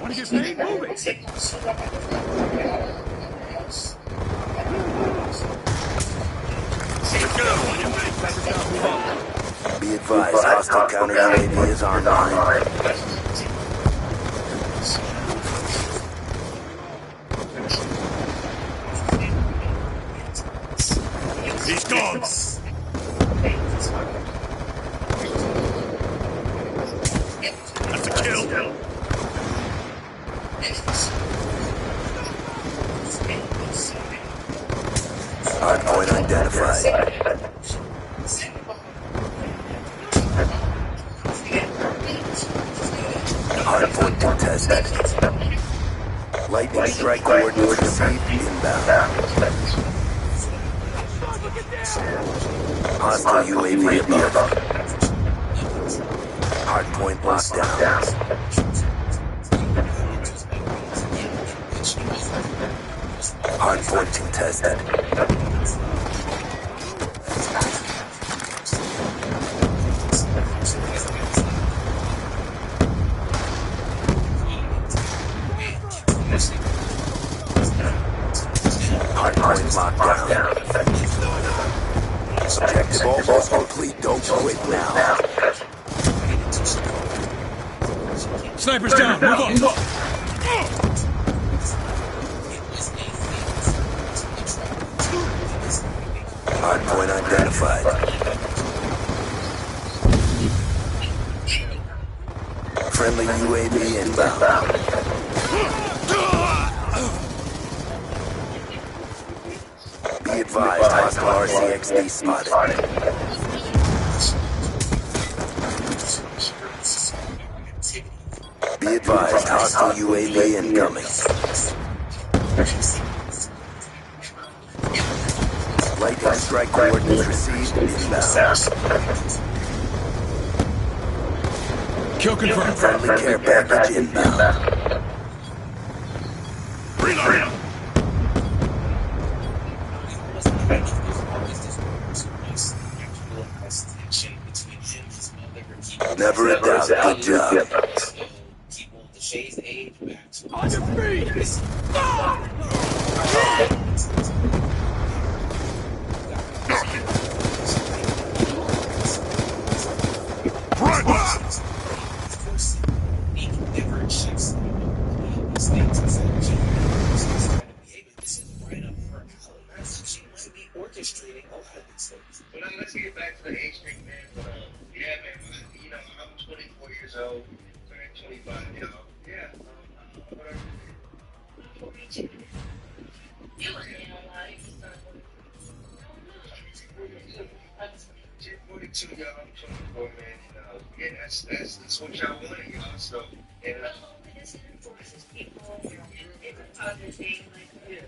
Speaker 8: Want to get paid? Move it!
Speaker 3: Be advised, hostile counter UAV is online.
Speaker 8: He's gone! That's a kill!
Speaker 3: Lightning strike coordinates received inbound. Hostile UAV above. Hardpoint locked down. Hardpoint contested. Hardpoint locked down. Objective almost complete. Don't quit now.
Speaker 8: Sniper's down. Move up.
Speaker 3: Hardpoint identified. Friendly UAV inbound. Be advised, hostile RCXD spotted. Be advised, hostile UAV incoming. Lightning strike coordinates received inbound.
Speaker 8: Kill confirmed.
Speaker 3: Friendly care package inbound.
Speaker 8: Reload.
Speaker 3: Never a doubt. Good job.
Speaker 2: People the shades age back to
Speaker 8: On your feet.
Speaker 2: orchestrating a lot of these things.
Speaker 9: But now let's get back to the age thing, man. But yeah, man. You know, I'm 24 years old, turning 25. You know, yeah. Whatever.
Speaker 1: 42. You were in a lot. You just started
Speaker 9: You're 42, y'all. I'm 24, man. And yeah, that's what y'all want, y'all. So, and
Speaker 1: But hopefully this influences people. It's a positive thing, like, yeah.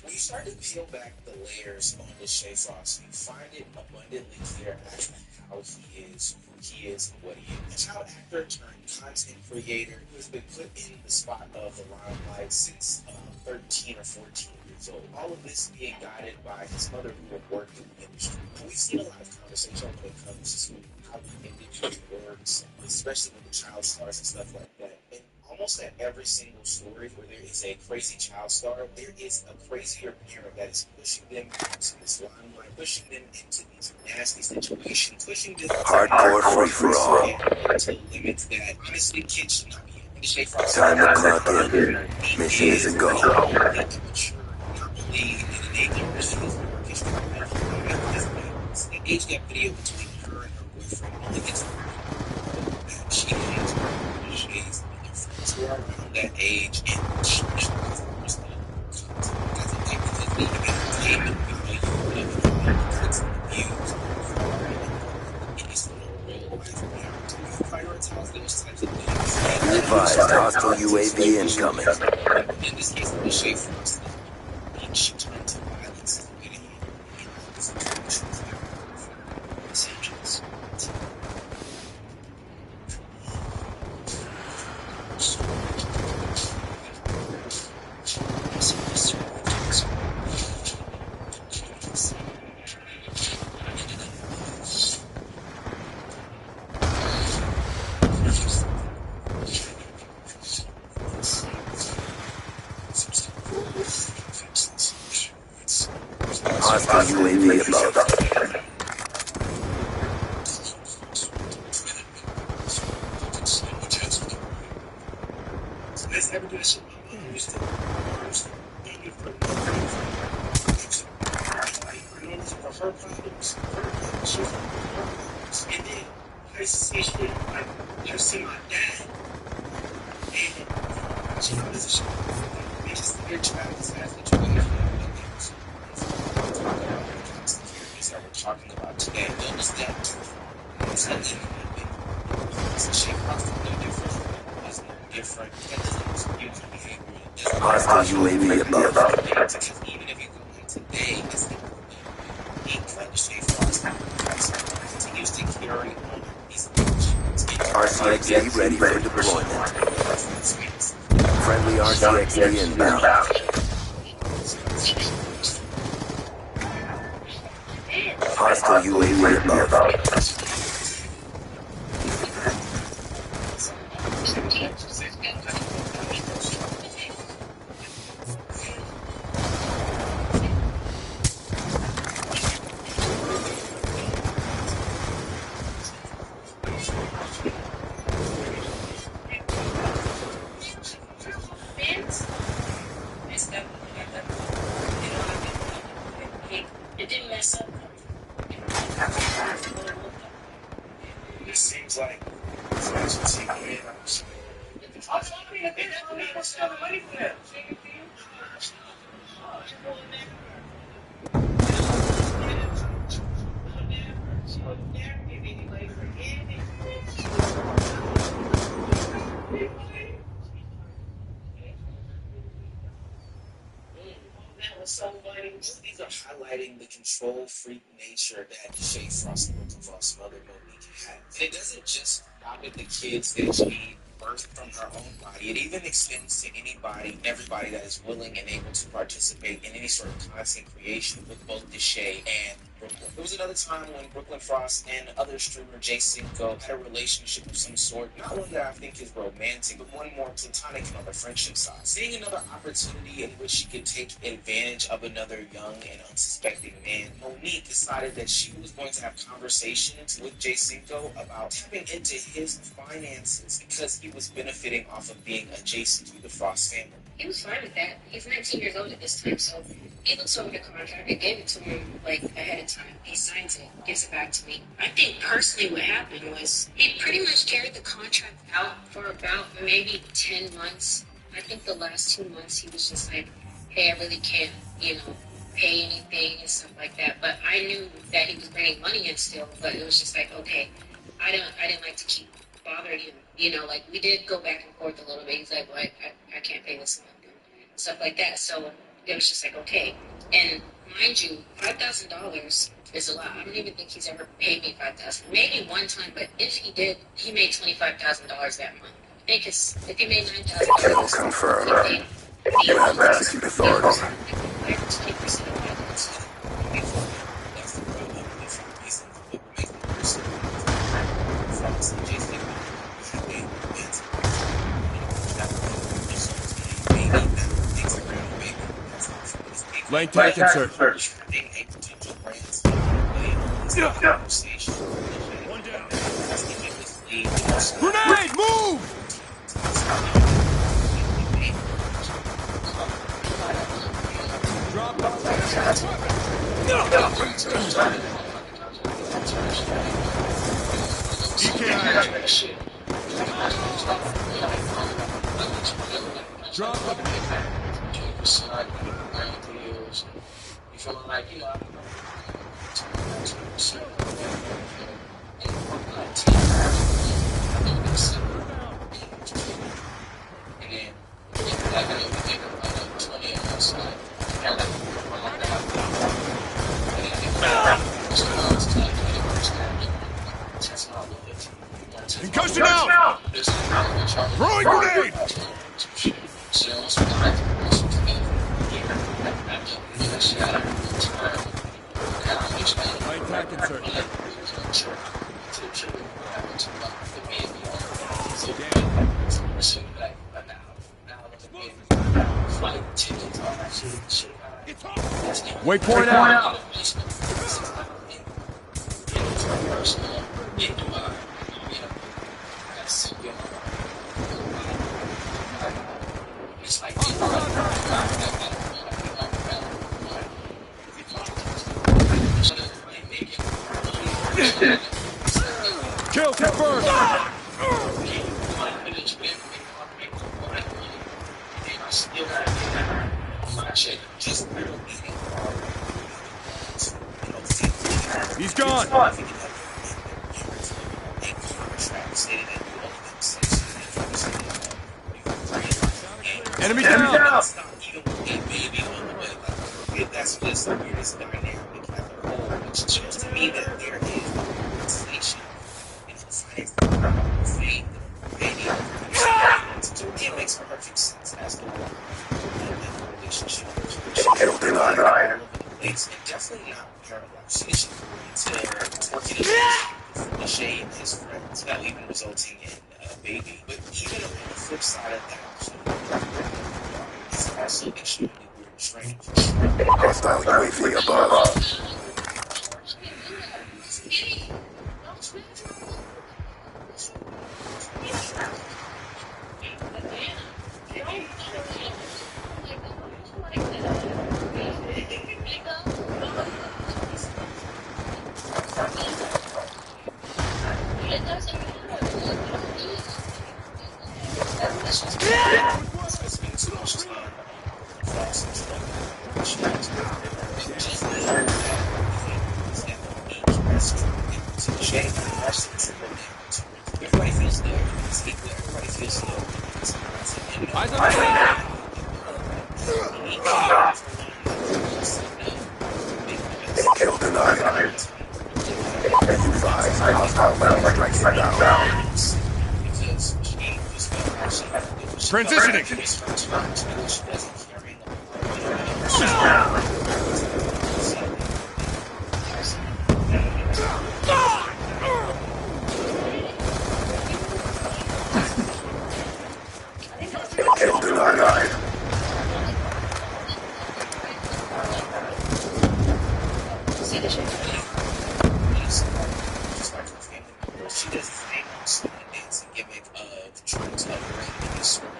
Speaker 2: When you start to peel back the layers on this Shay Frost, you find it abundantly clear as to how he is, who he is, and what he is. A child actor turned content creator who has been put in the spot of the limelight since about 13 or 14 years old. All of this being guided by his mother who had worked in the industry. And we've seen a lot of conversation when it comes to how the industry works, especially with the child stars and stuff like that. And almost at every single story where there is a crazy child star, there is a crazier parent that is pushing them into this limelight, pushing them into these nasty situations, pushing them
Speaker 3: Hardcore free for all.
Speaker 2: to limits that honestly kids should not be in.
Speaker 3: Time to clock in. Mission is a go.
Speaker 2: Not only in an age of the age gap video between her and her boyfriend only gets that she is who are around that age and she that's a thing because they can entertainment value of clicks and views. It is no real life reality. You prioritize those types of things.
Speaker 3: Advised, hostile UAV incoming.
Speaker 2: In this case, the Shay Frost, she turned to violence as a way to handle the situations that were essentials.
Speaker 3: Hostile UAV above.
Speaker 2: Let's never do that shit. My used to her problems, and then I used to see shit like I used to see my dad, and she was a shit. It just their child is as the characters that we're talking about today. It was that it's not even it's a shit process, no different.
Speaker 11: different, that doesn't excuse the behavior. It doesn't
Speaker 3: Hostile UAV above.
Speaker 11: because even if you go like today, it's being trying to save frost continues to carry on these actions.
Speaker 3: RCXD ready for deployment. Friendly RCXD inbound. Hostile UAV above.
Speaker 11: It didn't mess up. It seems like it's actually secret. I'm sorry, I didn't have to money for that. These are highlighting the control freak nature that Shay Frost and Brooklyn Frost's mother Monique has. And it doesn't just stop at the kids that she birthed from her own body. It even extends to anybody, everybody that is willing and able to participate in any sort of content creation with both Deshae and Brooklyn. There was another time when Brooklyn Frost and other streamer Jay Cinco had a relationship of some sort, not one that I think is romantic, but one more platonic and on the friendship side. Seeing another opportunity in which she could take advantage of another young and unsuspecting man, Monique decided that she was going to have conversations with Jay Cinco about tapping into his finances because he was benefiting off of being adjacent to the Frost family.
Speaker 1: He was fine with that. He's 19 years old at this time, so he looks over the contract. I gave it to him like ahead of time. He signs it, gives it back to me. I think personally what happened was he pretty much carried the contract out for about maybe 10 months. I think the last 2 months he was just like, hey, I really can't, pay anything and stuff like that. But I knew that he was bringing money in still, but it was just like, okay, I didn't like to keep bothering him. Like we did go back and forth a little bit. He's like, well, I can't pay this month and stuff like that. So it was just like, okay. And mind you, $5,000 is a lot. I don't even think he's ever paid me $5,000. Maybe one time, but if he did, he made $25,000 that month. I think if he made $9,000,
Speaker 3: Kill confirmed. You have execute authority.
Speaker 8: Laying tack insert. One down. Grenade, move! Drop. DKI. Drop.
Speaker 10: You feeling like,
Speaker 8: Concussion out! Throwing grenade! Laying tack insert. Waypoint out! Kill confirmed! He's gone! Enemy down!
Speaker 11: That's not even with that baby on the way. Like, that's just this dynamic as a whole, which shows to me that there is translation in the finance faith, baby. It makes perfect sense as to why that relationship
Speaker 3: Kill denied.
Speaker 11: and definitely not paralyzation until working the shade and his friends, now even resulting in a baby. But even on the flip side of that, it's also extremely weird and strange.
Speaker 3: Hostile UAV above.
Speaker 11: Everybody feels good. It's equal. Everybody feels good.
Speaker 8: Eyes on the
Speaker 3: Kill denied. Advise hostile round strikes inbound.
Speaker 8: Transitioning!
Speaker 3: Kill denied.
Speaker 11: She does the famous dancing gimmick of trying to upgrade the sword.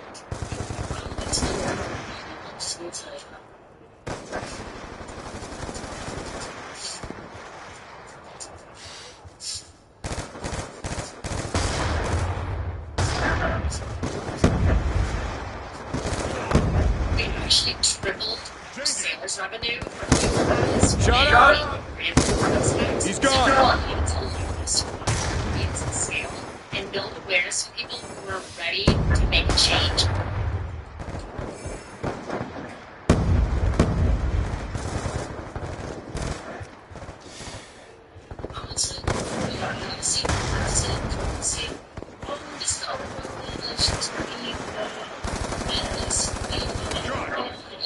Speaker 1: They actually tripled sales revenue from
Speaker 8: Shut up! He's gone!
Speaker 1: Sale and build awareness with people who are ready to make a change. Honestly, just all relations being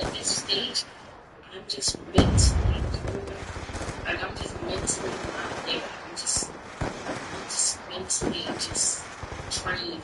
Speaker 1: at this stage, I'm just mentally like I'm just mentally not there. I'm just mentally just trained.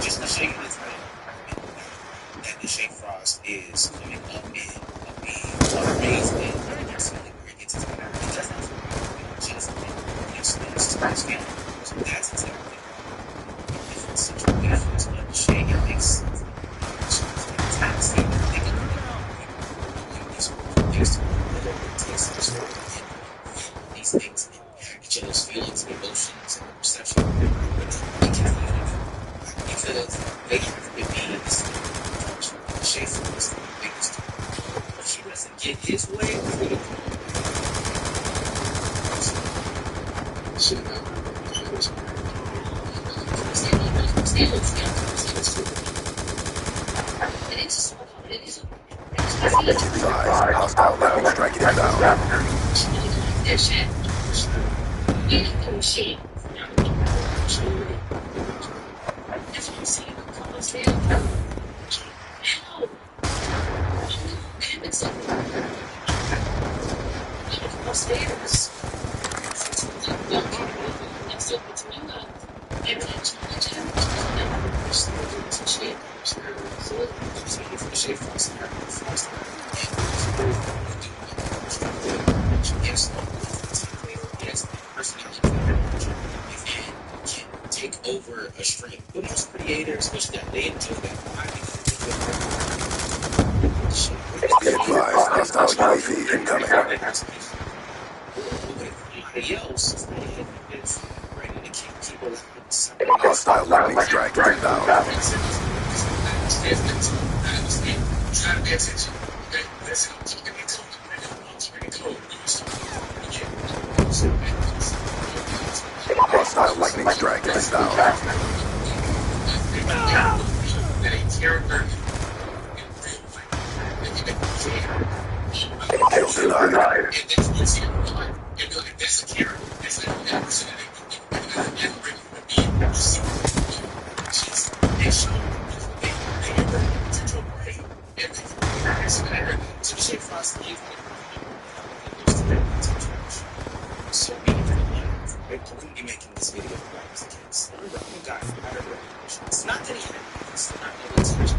Speaker 11: Just to show you this that the Shake Frost is coming up in a raised in where it gets its power. It does not just experience to scale. So that's exactly different situations of the Shake. It makes sense. These things impact each other's feelings, emotions, and perception. Because they have to be Chase was the biggest. If she doesn't get his way,
Speaker 3: Advise hostile round strike inbound.
Speaker 1: That's what I'm saying. shit.
Speaker 11: So he's waiting for the Shea Frost to happen. Frost to happen. Yes, yes, personality and can take over a stream. But most creators, which they enjoy that. Why?
Speaker 3: Be advised, hostile UAV incoming.
Speaker 11: Somebody else, it's ready to keep people
Speaker 3: Hostile lightning strike inbound.
Speaker 10: I understand. Try to pay attention. Okay? Listen, I'm talking in code. I'm talking in code.
Speaker 3: Hostile lightning strike inbound.
Speaker 10: That a character
Speaker 3: Kill denied.
Speaker 10: and that's what's here. And like, that's a character. That's not that person that they you see. They show they have the potential brain. And that's better.
Speaker 11: So the Shea Frost is so many people wouldn't be making this video if that was the case. I'm a guy who had a reputation. It's not that he had this, not no intention.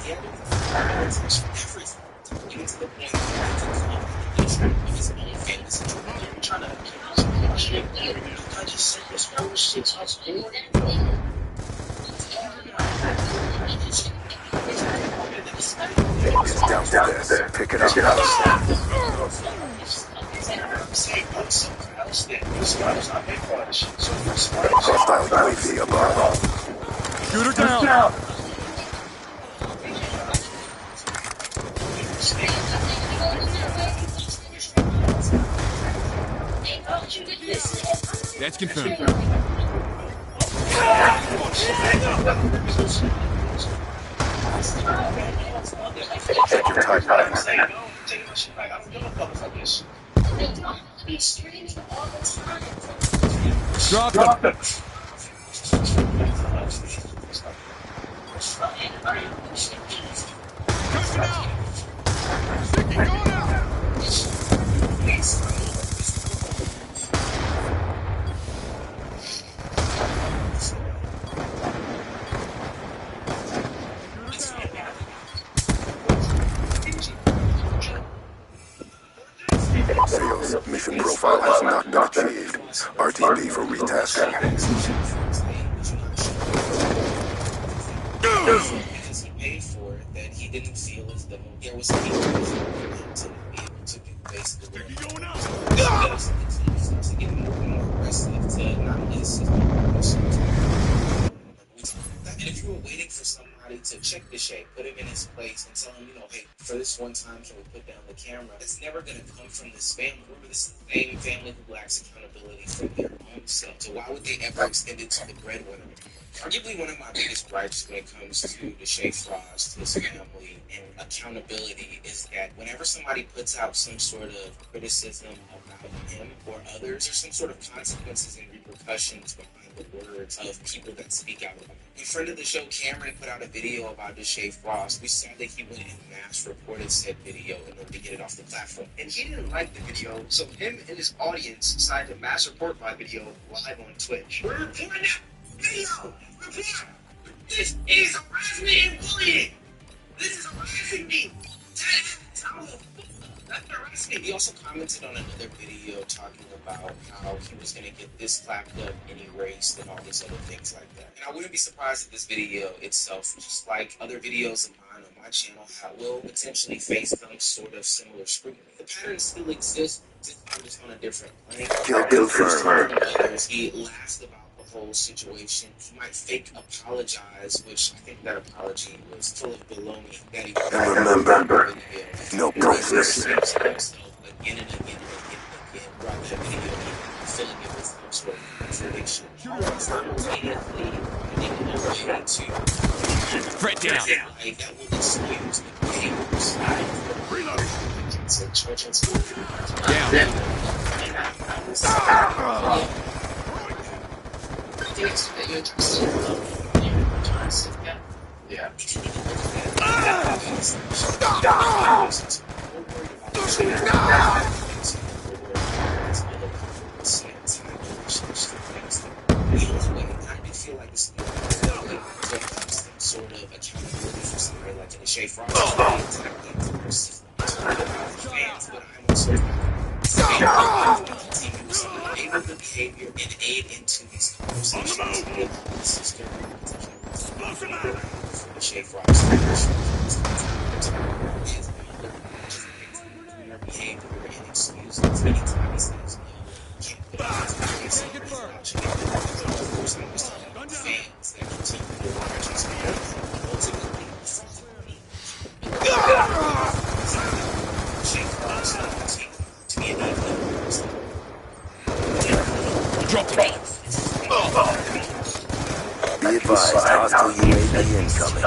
Speaker 11: He had intention everything. Even to the point where he could come and try to make his own fantasy. You're trying to I just said this whole shit. I was bored.
Speaker 3: It's down there. Pick it up. Hostile UAV above.
Speaker 8: Shoot her down. That's confirmed.
Speaker 3: Check your timeline.
Speaker 8: Drop them.
Speaker 3: Sales mission profile has not been achieved. RTB for retasking.
Speaker 11: Because he paid for it, that he didn't feel as though there was any reason for him to be able to do basically what he does. He starts to get more and more aggressive to not only the system, but also and if you were waiting for somebody to check the Shea, put him in his place, and tell him, you know, hey, for this one time, can we put down the camera? It's never going to come from this family. Remember, this is the same family who lacks accountability for their own self. So why would they ever extend it to the breadwinner? Arguably one of my biggest gripes when it comes to the Shea Frost, his family, and accountability is that whenever somebody puts out some sort of criticism about him or others, there's some sort of consequences and repercussions behind the words of people that speak out about him. When friend of the show Cameron put out a video about the Shea Frost, we saw that he went and mass reported said video in order to get it off the platform.
Speaker 12: And he didn't like the video, so him and his audience decided to mass report my video live on Twitch.
Speaker 5: We're reporting that video! Report! This is harassment and bullying! This is harassing me! That's harassing me!
Speaker 11: He also commented on another video talking about how he was going to get this clapped up and erased and all these other things like that. And I wouldn't be surprised if this video itself, just like other videos of mine on my channel, will potentially face some sort of similar scrutiny. The pattern still exists, just on a different plane.
Speaker 3: Kill confirmed.
Speaker 11: Others, he laughs about the whole situation. He might fake apologize, which I think that apology was full of baloney. That he
Speaker 3: And remember, no prisoners.
Speaker 11: Again and again and again and again throughout that video, filling it with some sort of contradiction. Simultaneously, finding a way to
Speaker 8: Threat down.
Speaker 11: that will excuse the behaviors. Reload.
Speaker 10: Yeah.
Speaker 11: sort of accountability for somebody like in the Shea Frost fans, but I'm also able to behavior and aid into these conversations. Sister, the Shea Frost your behavior and excuses anytime he says no. Fans that continue to watch us ultimately Shea Frost to be an equal.
Speaker 8: Drop the ball.
Speaker 3: Be advised, hostile UAV incoming.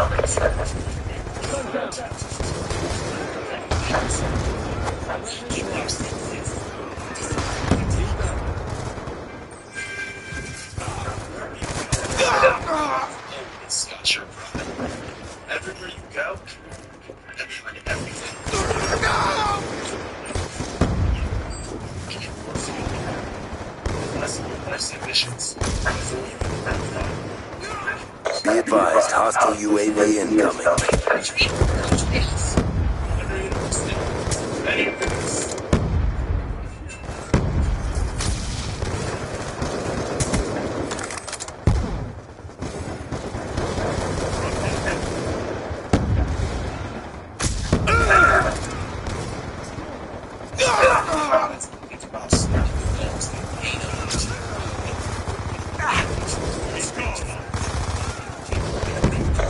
Speaker 5: It's got your pride. Everywhere you go, and behind everything. Less ambitions.
Speaker 3: Be advised, hostile UAV incoming.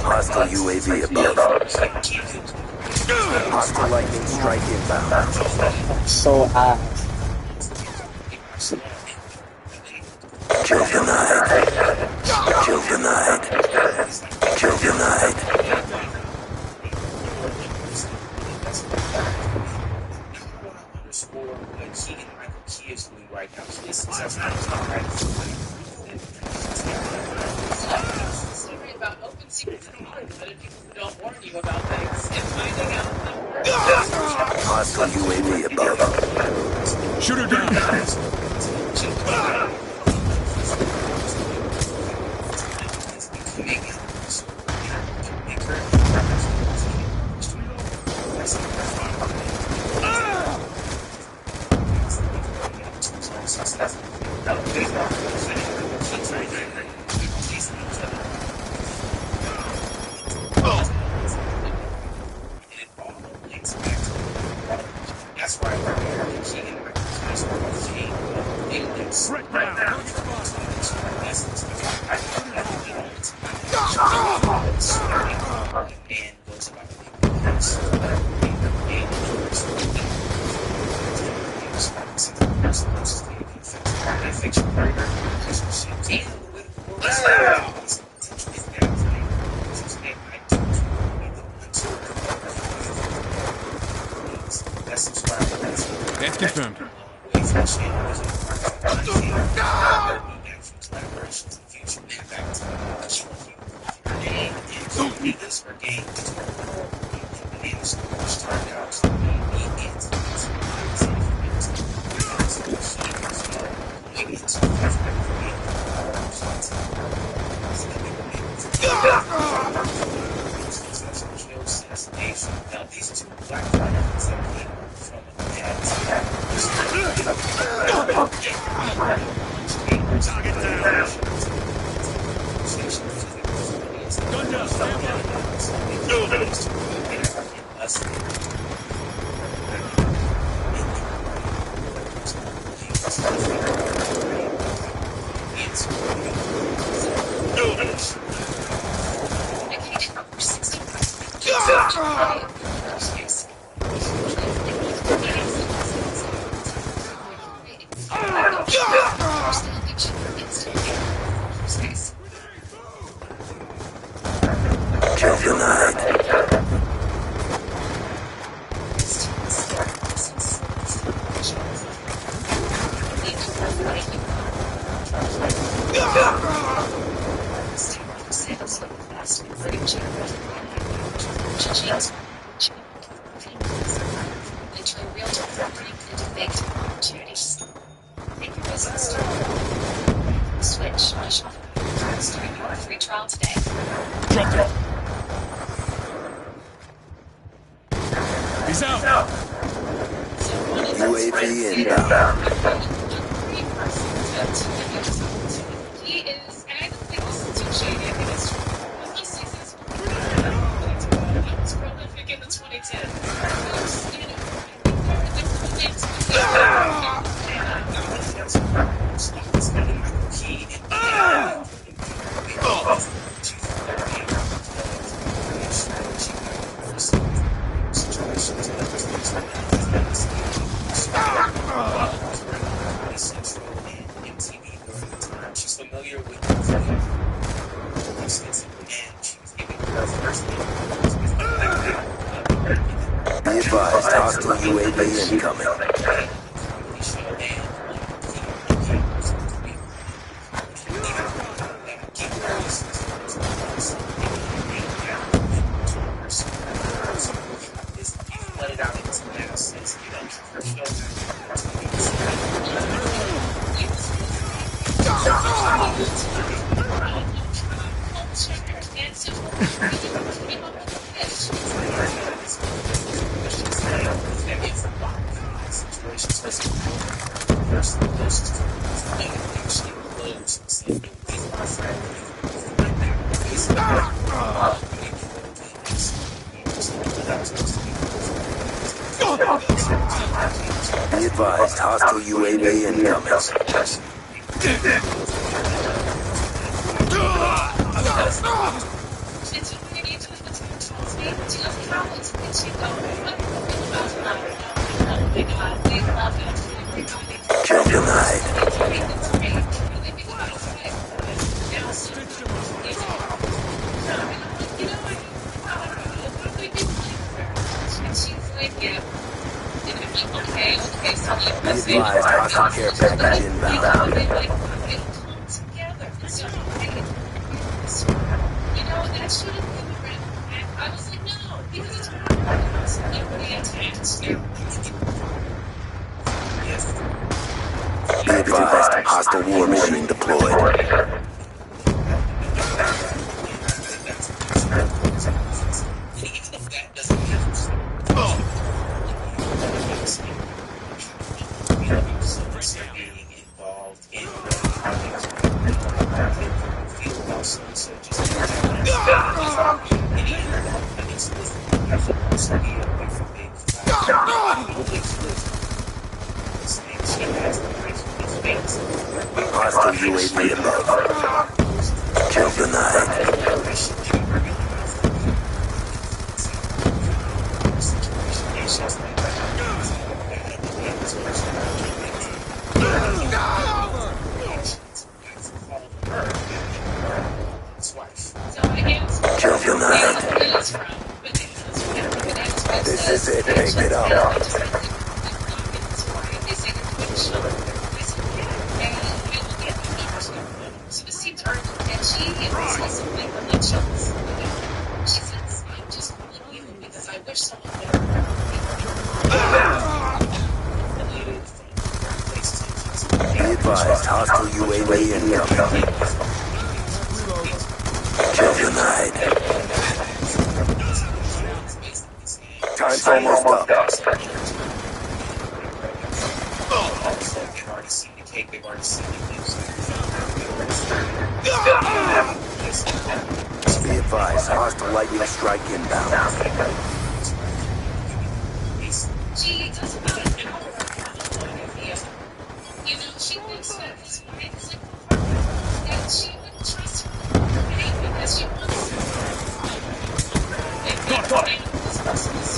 Speaker 3: Hostile UAV above. Hostile lightning strike inbound.
Speaker 4: So high.
Speaker 3: Kill denied. Kill denied. Kill denied.
Speaker 11: Underscore what Keegan Michael Key is doing right now. So this is
Speaker 1: Story about open secrets and but if people who don't warn you about things and finding out.
Speaker 3: Hostile UAV above.
Speaker 8: Shoot her down.
Speaker 11: That's why we're Keegan and goes about
Speaker 8: That's confirmed.
Speaker 11: Now these two black diamonds that came from
Speaker 8: Target down. Gun down. Stand
Speaker 3: Kill denied.
Speaker 1: Into a real into big opportunities. Make your business switch. Starting your free trial today.
Speaker 8: Drop it. Enemies out.
Speaker 3: UAV inbound.
Speaker 1: He is, and I don't think this is too shady. I think it's true. But he's successful. He was prolific in the 2010s.
Speaker 11: She's familiar with the extensively, and she was giving her first
Speaker 3: Be advised, hostile UAV incoming. Be advised, hostile UAV incoming. Kill denied. Be advised, hostile care package inbound.
Speaker 1: That should have been written. And I was like, no, because it's everybody attached.
Speaker 3: Be advised, hostile war machine deployed. Hostile UAV above. Kill denied. Kill denied. This is it. Pick it up. Be advised, hostile UAV incoming. Kill denied. Time's almost up.
Speaker 11: They've already seen the cake, they've already seen the
Speaker 3: Be advised, hostile lightning strike inbound.
Speaker 1: She does about an hour she thinks that his wife is like a partner, that she wouldn't trust her because she wants and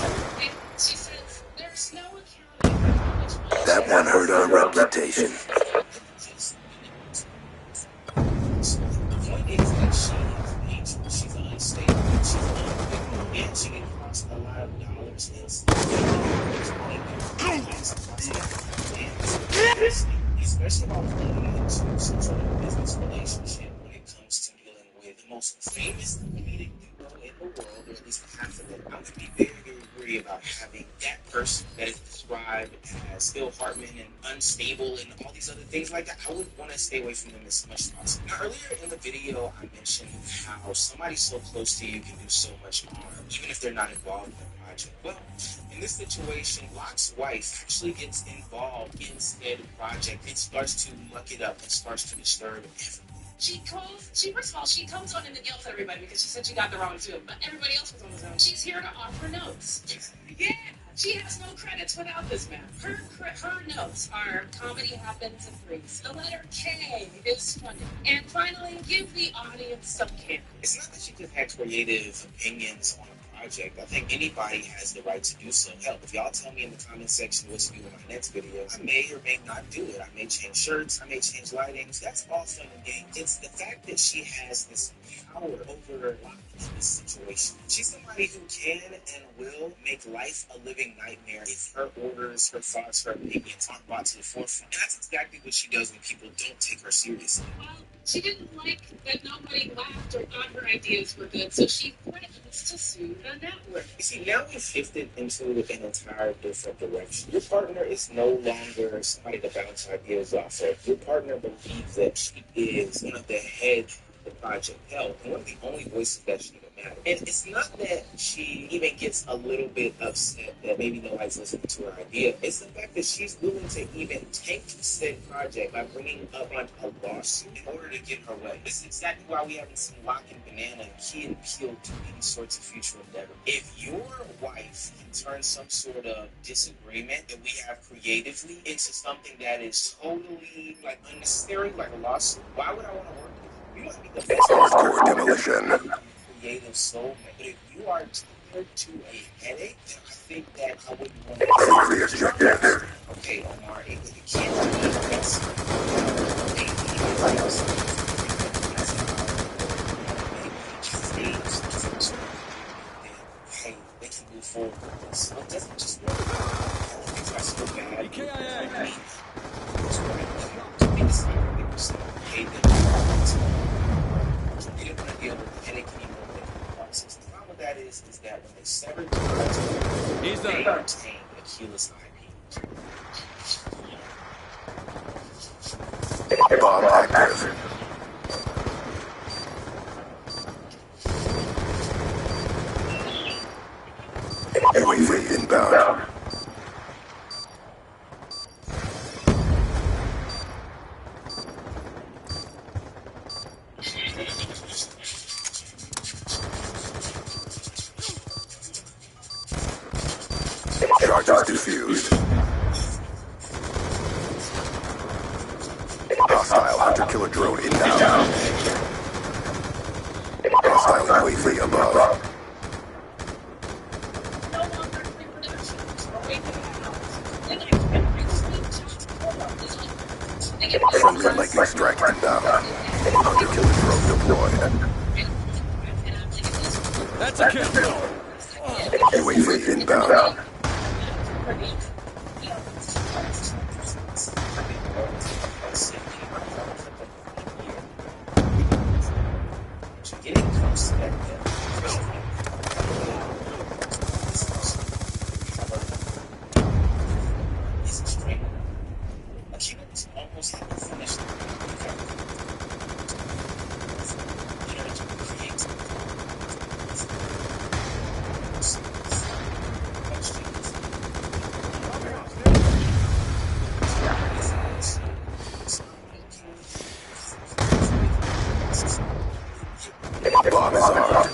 Speaker 1: she says, there's no accounting.
Speaker 3: That one hurt her reputation.
Speaker 11: The point is that she's unstable, and she can cost a lot of dollars especially about playing into some sort of business relationship when it comes to dealing with the most famous comedic duo in the world, or at least half of it. I'm going to be very, very angry about having that person that is described as Phil Hartman and unstable and all these other things like that. I would want to stay away from them as much as possible. Now, earlier in the video, I mentioned how somebody so close to you can do so much harm, even if they're not involved in the project. Well, in this situation, Locke's wife actually gets involved in said project and starts to muck it up and starts to disturb everything.
Speaker 1: She first of all, she comes on and yells at everybody because she said she got the wrong Zoom, but everybody else was on the Zoom. She's here to offer notes. Yeah, she has no credits without this man. Her notes are comedy happens in threes. The letter K is funny. And finally, give the audience some candy.
Speaker 11: It's not that she just had creative opinions on a project. I think anybody has the right to do so. Hell, if y'all tell me in the comment section what to do in my next video, I may or may not do it. I may change shirts, I may change lightings. That's all fun and games. It's the fact that she has this power over Locke in this situation. She's somebody who can and will make life a living nightmare if her orders, her thoughts, her opinions aren't brought to the forefront. And that's exactly what she does when people don't take her seriously.
Speaker 1: Well, she didn't like that nobody laughed or thought her ideas were good, so she threatens to sue the network.
Speaker 11: You see, now we've shifted into an entire different direction. Your partner is no longer somebody to bounce ideas off of. Your partner believes that she is one of the heads of the project. Hell, and one of the only voices that should even matter. And it's not that she even gets a little bit upset that maybe nobody's listening to her idea. It's the fact that she's willing to even tank said project by bringing up a lawsuit in order to get her way. This is exactly why we haven't seen Locke and Banana and Key and Peele do any sorts of future endeavor. If your wife can turn some sort of disagreement that we have creatively into something that is totally like unnecessary, like a lawsuit, why would I want to work with you? You might be the best
Speaker 3: Hardcore demolition.
Speaker 11: Creative soulmate, but if you are tied to a headache, then I think that I wouldn't want to.
Speaker 3: Clearly ejected.
Speaker 11: Okay, Omar, it can't be that's hey, they can move forward with this. So it doesn't just work. Things are so bad. They didn't want to deal with the headache anymore with the process. The problem with that is that when they severed the project, they obtained Aquila's IP.
Speaker 3: Bomb active. UAV inbound. Charges defused. Hostile hunter-killer drone inbound. Hostile UAV above. Friendly lightning strike inbound. Hunter-killer drone deployed.
Speaker 8: That's a kill.
Speaker 3: UAV inbound.
Speaker 11: Getting close to that is extreme. Akira was almost at the finish line.
Speaker 3: Bomb is armed.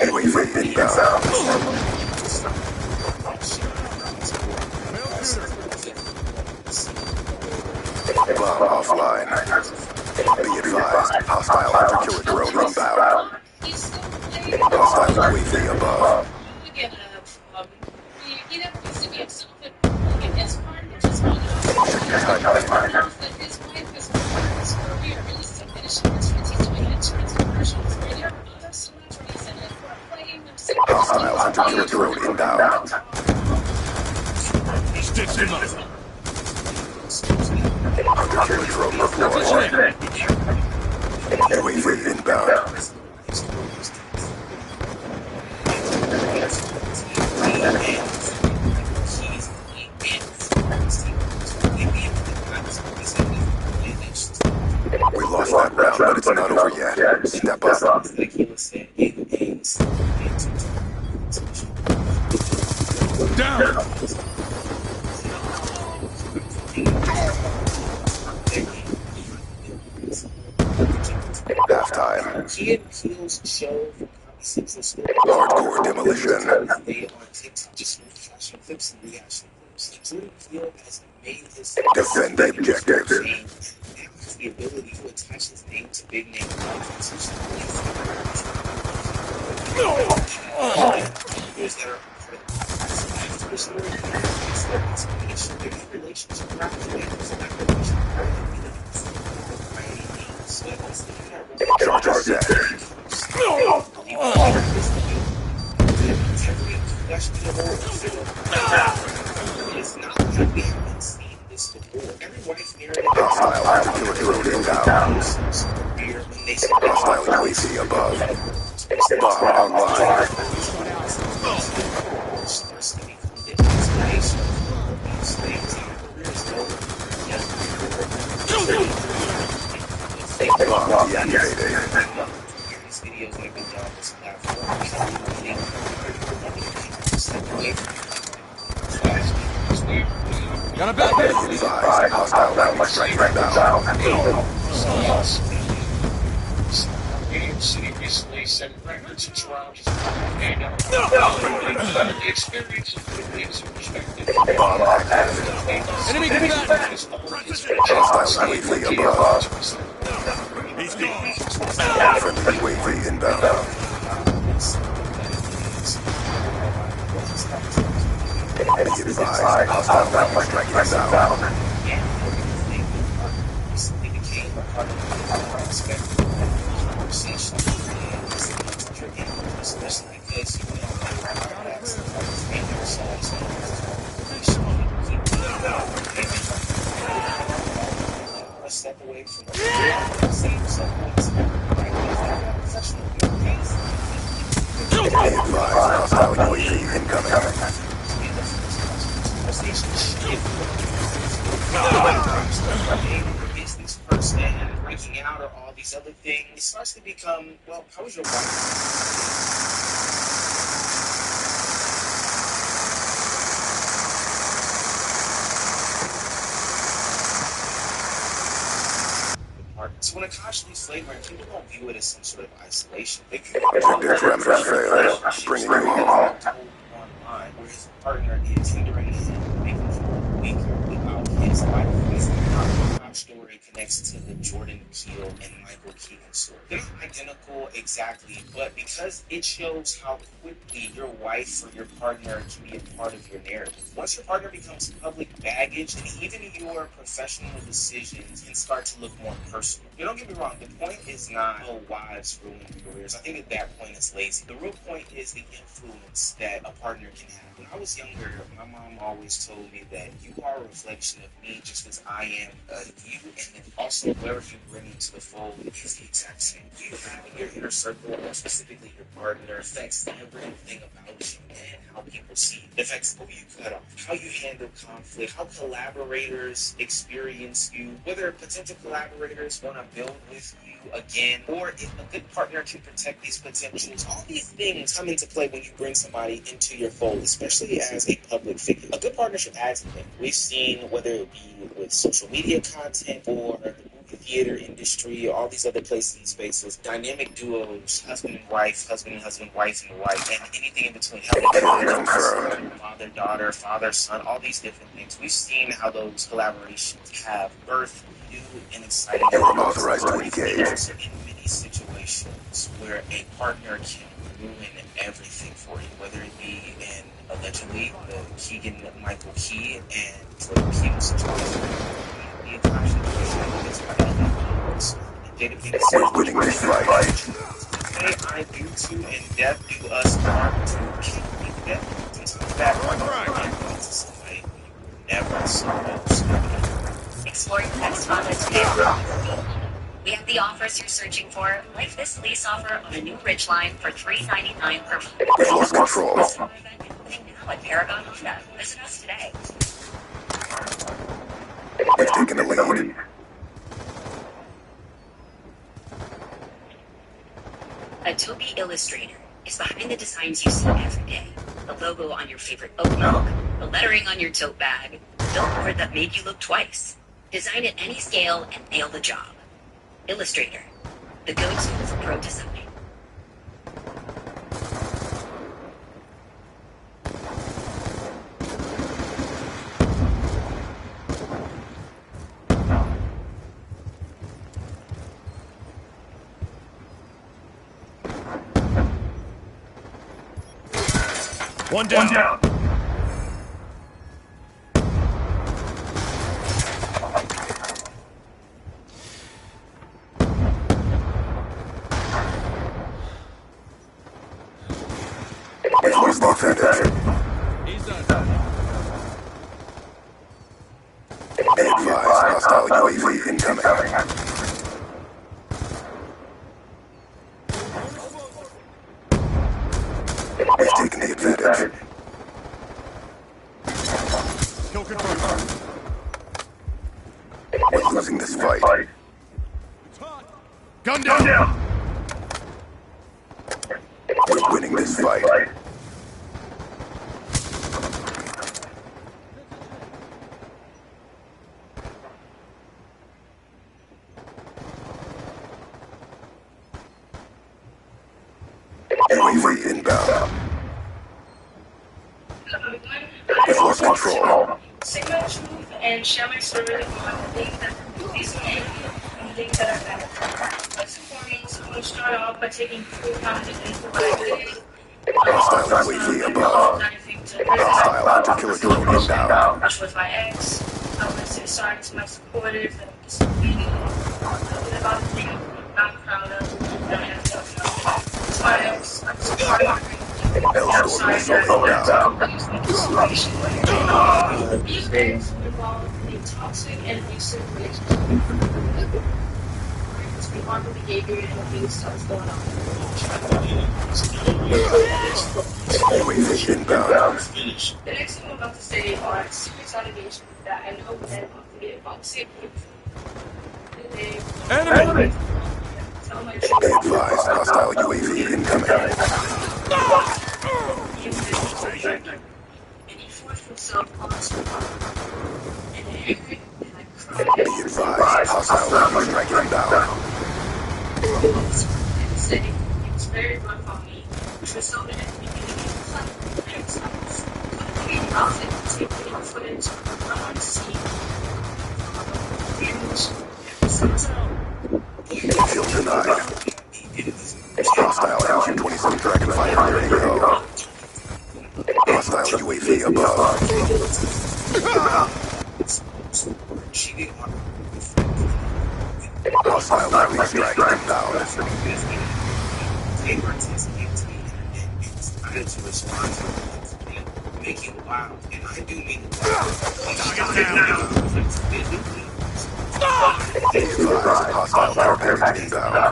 Speaker 3: UAV inbound. Bomb offline. Be advised, hostile hunter-killer drone inbound. Hostile UAV above.
Speaker 1: He never used to be himself, and his partner just found out that his wife is part of his career. He's finishing insurance, he's doing insurance commercials where there are other celebrities in it who are playing themselves.
Speaker 3: Hostile hunter-killer drone inbound.
Speaker 8: Stitch him up.
Speaker 3: Hunter-killer drone deployed. UAV inbound. inbound. We lost that round, but it's not over yet. Step up.
Speaker 8: Down!
Speaker 3: Halftime.
Speaker 11: Key and Peele's show from Comedy Central Store.
Speaker 3: Hardcore demolition.
Speaker 11: They on TikTok just reaction clips and reaction clips. Including Peele has made his
Speaker 3: Defend the objectives.
Speaker 11: now has the ability to attach his name to big name conferences. Those that are part of the after story, it's their explanation, their relationship,
Speaker 3: Charge that.
Speaker 11: It's not that we haven't seen this before. Every wife's narrative
Speaker 3: Hostile artillery down. Hostile UAV above. Bomb online. Bomb deactivated.
Speaker 11: These videos that have been done on this platform.
Speaker 8: Got a bad hit!
Speaker 3: Advise hostile bound strike down.
Speaker 9: City recently set records in Toronto and the experience of putting things in perspective.
Speaker 3: Bomb active.
Speaker 8: Enemy combat!
Speaker 3: Hostile UAV above.
Speaker 8: He's gone!
Speaker 3: Friendly UAV inbound. Be advised, hostile bound strike down.
Speaker 11: Step away from the same subpoints.
Speaker 3: Be advised, hostile UAV incoming.
Speaker 11: Is this person breaking out or all these other things? It starts to become, well, how was your wife? So when a caution is flavoring, people don't view it as some sort of isolation. They view it
Speaker 3: Objective parameters failed. Bringing you home.
Speaker 11: online, where his partner is hindering him, making him weaker without his life. Our story connects to the Jordan Peele and Michael Keaton story. They're not identical exactly, but because it shows how quickly your wife or your partner can be a part of your narrative. Once your partner becomes public baggage, then even your professional decisions can start to look more personal. You don't get me wrong, the point is not, oh, wives ruin careers. I think at that point it's lazy. The real point is the influence that a partner can have. When I was younger, my mom always told me that you are a reflection of me just as I am you, and then also whoever you bring into the fold is the exact same. You having your inner circle, or specifically your partner, affects everything about you and how people see you. It affects who you cut off, how you handle conflict, how collaborators experience you, whether potential collaborators want to build with you again, or if a good partner can protect these potentials. All these things come into play when you bring somebody into your fold, especially as a public figure. A good partnership adds to them. We've seen, whether it be with social media content or the movie theater industry, all these other places and spaces, dynamic duos, husband and wife, wife and wife, and anything in between, father, daughter, father, son, all these different things. We've seen how those collaborations have birthed new and exciting.
Speaker 3: You are authorized to engage.
Speaker 11: In many situations where a partner can ruin everything for you, whether it be in allegedly the Keegan Michael Key and Jordan Peele situation.
Speaker 3: We're winning this fight.
Speaker 11: Today I do to in depth do us part to keep me death into that one to somebody you never saw.
Speaker 1: Exploring the next content today. We have the
Speaker 7: the offers you're searching for, like this lease offer on a new Ridgeline for $399 per month.
Speaker 3: We've lost control.
Speaker 7: Now at Paragon Honda. Visit us today.
Speaker 3: We've taken the lead.
Speaker 7: Adobe Illustrator is behind the designs you see every day. The logo on your favorite oat milk, the lettering on your tote bag, the billboard that made you look twice. Design at any scale and nail the job. Illustrator, the go-to for pro design.
Speaker 8: One down.
Speaker 3: One down. We've lost the offensive.
Speaker 8: He's done.
Speaker 3: Be advised, hostile UAV incoming. We've taken the advantage.
Speaker 8: Kill confirmed.
Speaker 3: We're losing this fight.
Speaker 8: Gun down.
Speaker 3: We're winning this fight. UAV inbound. We've lost control.
Speaker 1: Sigma Truth and share my story on things that these are things that are better. First and foremost, I'm going to start off by taking full accountability for what I did.
Speaker 3: Hostile UAV above. Hostile hunter-killer drone inbound.
Speaker 1: Which was my ex. I want to say sorry to my supporters that I'm disobedient. A little bit about the thing I'm not proud of. That I have to know. It's my ex. I'm sorry. I'm sorry that these things involve a toxic and abusive relationship. Unremarkable behavior and abuse starts going on.
Speaker 3: UAV inbound.
Speaker 1: The next thing I'm about to say are serious allegations that I know that I'm get about safe.
Speaker 8: Enemy!
Speaker 3: Be advised, hostile UAV incoming.
Speaker 1: And he forced himself onto me. And I cried and I cried.
Speaker 3: Be advised, hostile UAV strike inbound.
Speaker 1: It was very rough on me, which resulted in me getting exercise. Couldn't be profit to take video footage on scene.
Speaker 3: Kill denied. Hostile MQ-27 Dragonfire ready to go. Hostile UAV above. Hostile UAV strike inbound.
Speaker 11: Make you wild, and I do mean
Speaker 3: Be advised, hostile power package inbound.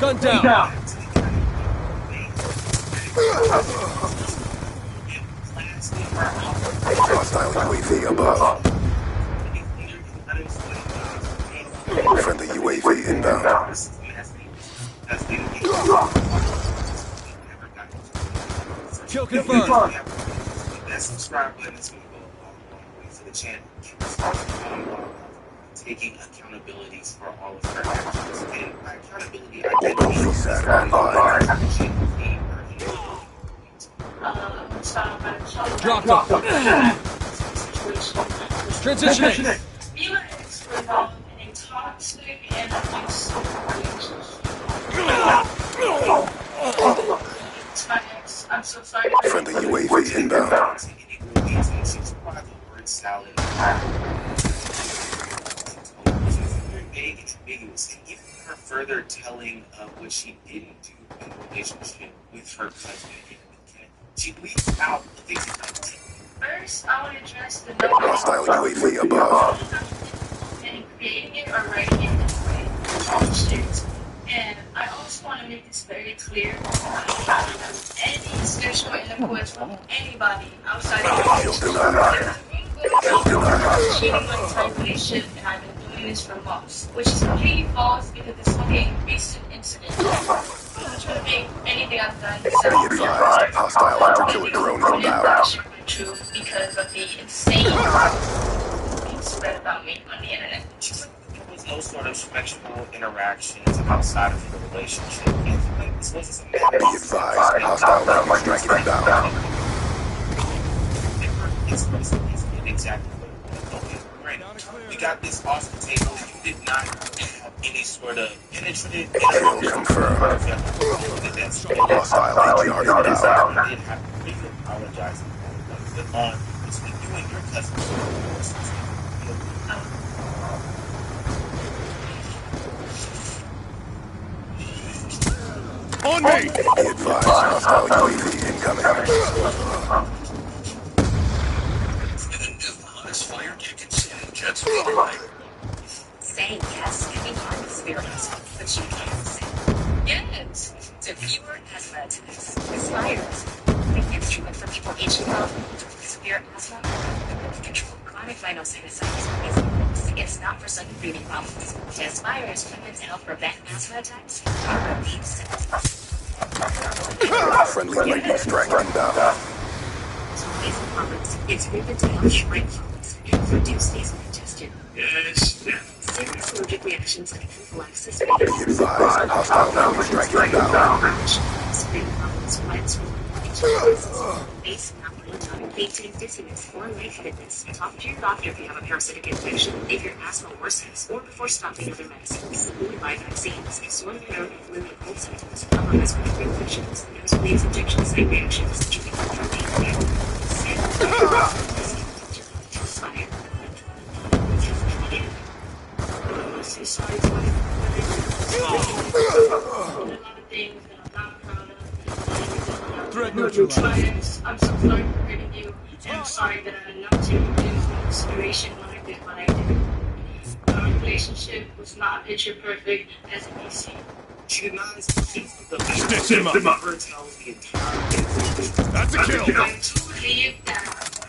Speaker 8: Gun down.
Speaker 3: Hostile UAV above. Friendly UAV inbound.
Speaker 8: Kill confirmed.
Speaker 11: That subscribe button is going to go a long way for the channel. Taking accountabilities for all of her actions. And by accountability, I
Speaker 3: Orbital VSAT online.
Speaker 8: Drop them. Transitioning.
Speaker 1: Felix was involved in a toxic and abusive relationship. It's my ex. I'm so sorry.
Speaker 3: Friendly UAV inbound.
Speaker 11: Even her further telling of what she didn't do in a relationship with her husband, she leaves out the things that
Speaker 1: First, I want to address the number
Speaker 3: Hostile UAV above.
Speaker 1: and creating it or writing it this way. Shit. And I also want to make this very clear. I don't have any sexual intercourse from anybody outside of cheating my entire relationship, and I've been doing this for months, which is completely false because it's fucking recent incident. I'm not trying to make anything I've done sound
Speaker 3: Be advised, hostile hunter-killer drone inbound.
Speaker 1: true because of the insane being spread about me on the internet.
Speaker 11: There was no sort of sexual interactions outside of the relationship. This was just a matter
Speaker 3: Be advised, hostile lightning strike inbound.
Speaker 11: Exactly what we got this off the table. You did not have any sort of penetrative.
Speaker 3: Kill confirmed. Hostile ATR inbound.
Speaker 11: I did have to really apologize between you and your cousin.
Speaker 3: On me! Be advised, hostile UAV incoming.
Speaker 5: Honest fire kick and sand jets.
Speaker 7: Saying yes can be hard experience, but you can say yes to fewer asthma attacks, expires, the instrument for people aging up with severe asthma, to control chronic rhinosinusitis. It's not for sudden breathing problems. It inspires treatment to help prevent asthma attacks or relieve symptoms.
Speaker 3: Friendly lightning strike inbound.
Speaker 7: It's proven to help shrink lungs and reduce nasal congestion.
Speaker 5: Yes.
Speaker 7: Serious allergic reactions like anaphylaxis
Speaker 3: Be advised, hostile lightning strike inbound.
Speaker 7: skin problems, face malnutrition, fainting, dizziness, or lightheadedness. Talk to your doctor if you have a parasitic infection, if your asthma worsens, or before stopping other medicines. Who would buy vaccines, sore throat, flu, and cold symptoms, upper respiratory infections, nosebleeds, injection site reactions, drinking from fire.
Speaker 1: Say sorry to my a lot of things that I'm not proud of.
Speaker 8: Threat
Speaker 1: To
Speaker 8: neutralized.
Speaker 1: my ex, I'm so sorry for hurting you, and I'm sorry that I did not take things into consideration when I did what I did. Our relationship was not picture perfect as it may seem.
Speaker 11: She denies the
Speaker 8: Stitch him up.
Speaker 11: never tells the entire
Speaker 8: That's a kill.
Speaker 1: I do believe that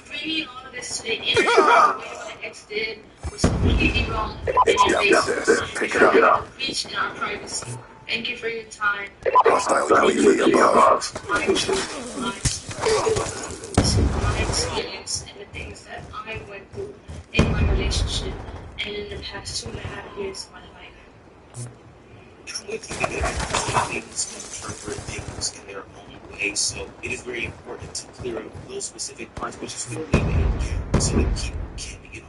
Speaker 1: bringing all of this to the internet the way my ex did was completely wrong and invasive.
Speaker 3: Pick it up.
Speaker 1: Breach in our privacy. Thank you for your time.
Speaker 3: Hostile UAV above.
Speaker 1: My truth, my experience, and the things that I went through in my relationship and in the past 2.5 years of my life.
Speaker 11: I'm with you that people interpret things in their own way, so it is very important to clear up those specific parts which you still leave in so that people can get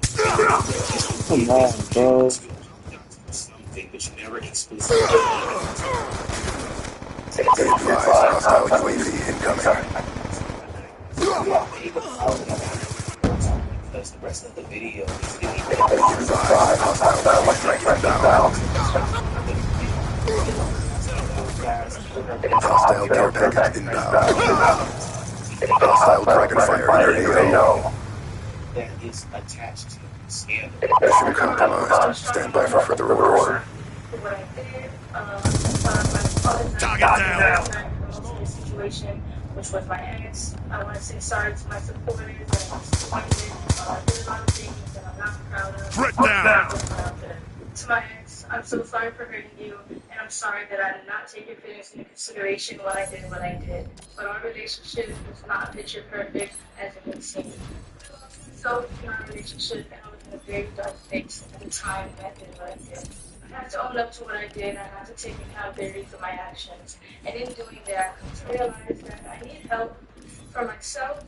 Speaker 11: off.
Speaker 4: Come on, bro.
Speaker 11: Something but you never explicitly
Speaker 3: Be advised, hostile UAV incoming.
Speaker 11: because the rest of the video is
Speaker 3: Be advised, hostile lightning strike inbound. Hostile care package inbound. Hostile dragonfire in your AO.
Speaker 11: that is attached to the scandal.
Speaker 3: Mission compromised. Stand by for further orders.
Speaker 1: What I did,
Speaker 8: Target down.
Speaker 1: situation, which was my ex. I want to say sorry to my supporters and disappointed. I did a lot of things that I'm not proud of.
Speaker 8: Threat down.
Speaker 1: To my ex, I'm so sorry for hurting you, and I'm sorry that I did not take your feelings into consideration when I did what I did. But our relationship was not picture perfect as it may seem. So in our relationship, and I was in a very dark place at the time that I did what I did. I had to own up to what I did, and I had to take accountability for my actions. And in doing that, I come to realize that I need help for myself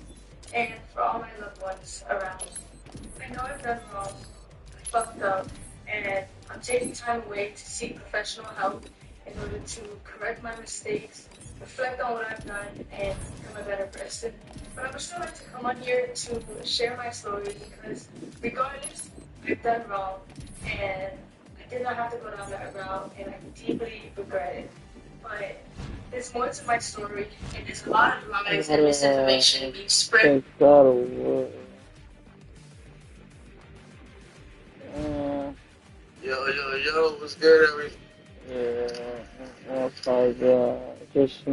Speaker 1: and for all my loved ones around me. I know I've done wrong, I fucked up, and I'm taking time away to seek professional help in order to correct my mistakes, reflect on what I've done, and become a better person. But I would still like to come on here to share my story because regardless, I've done wrong, and I did not have to go down that route, and I deeply regret it. But There's more to my story, and there's a lot of lies and misinformation being spread.
Speaker 5: Yo, what's good, everything?
Speaker 4: Yeah, that's like, just,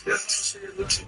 Speaker 5: Yeah, shit, what you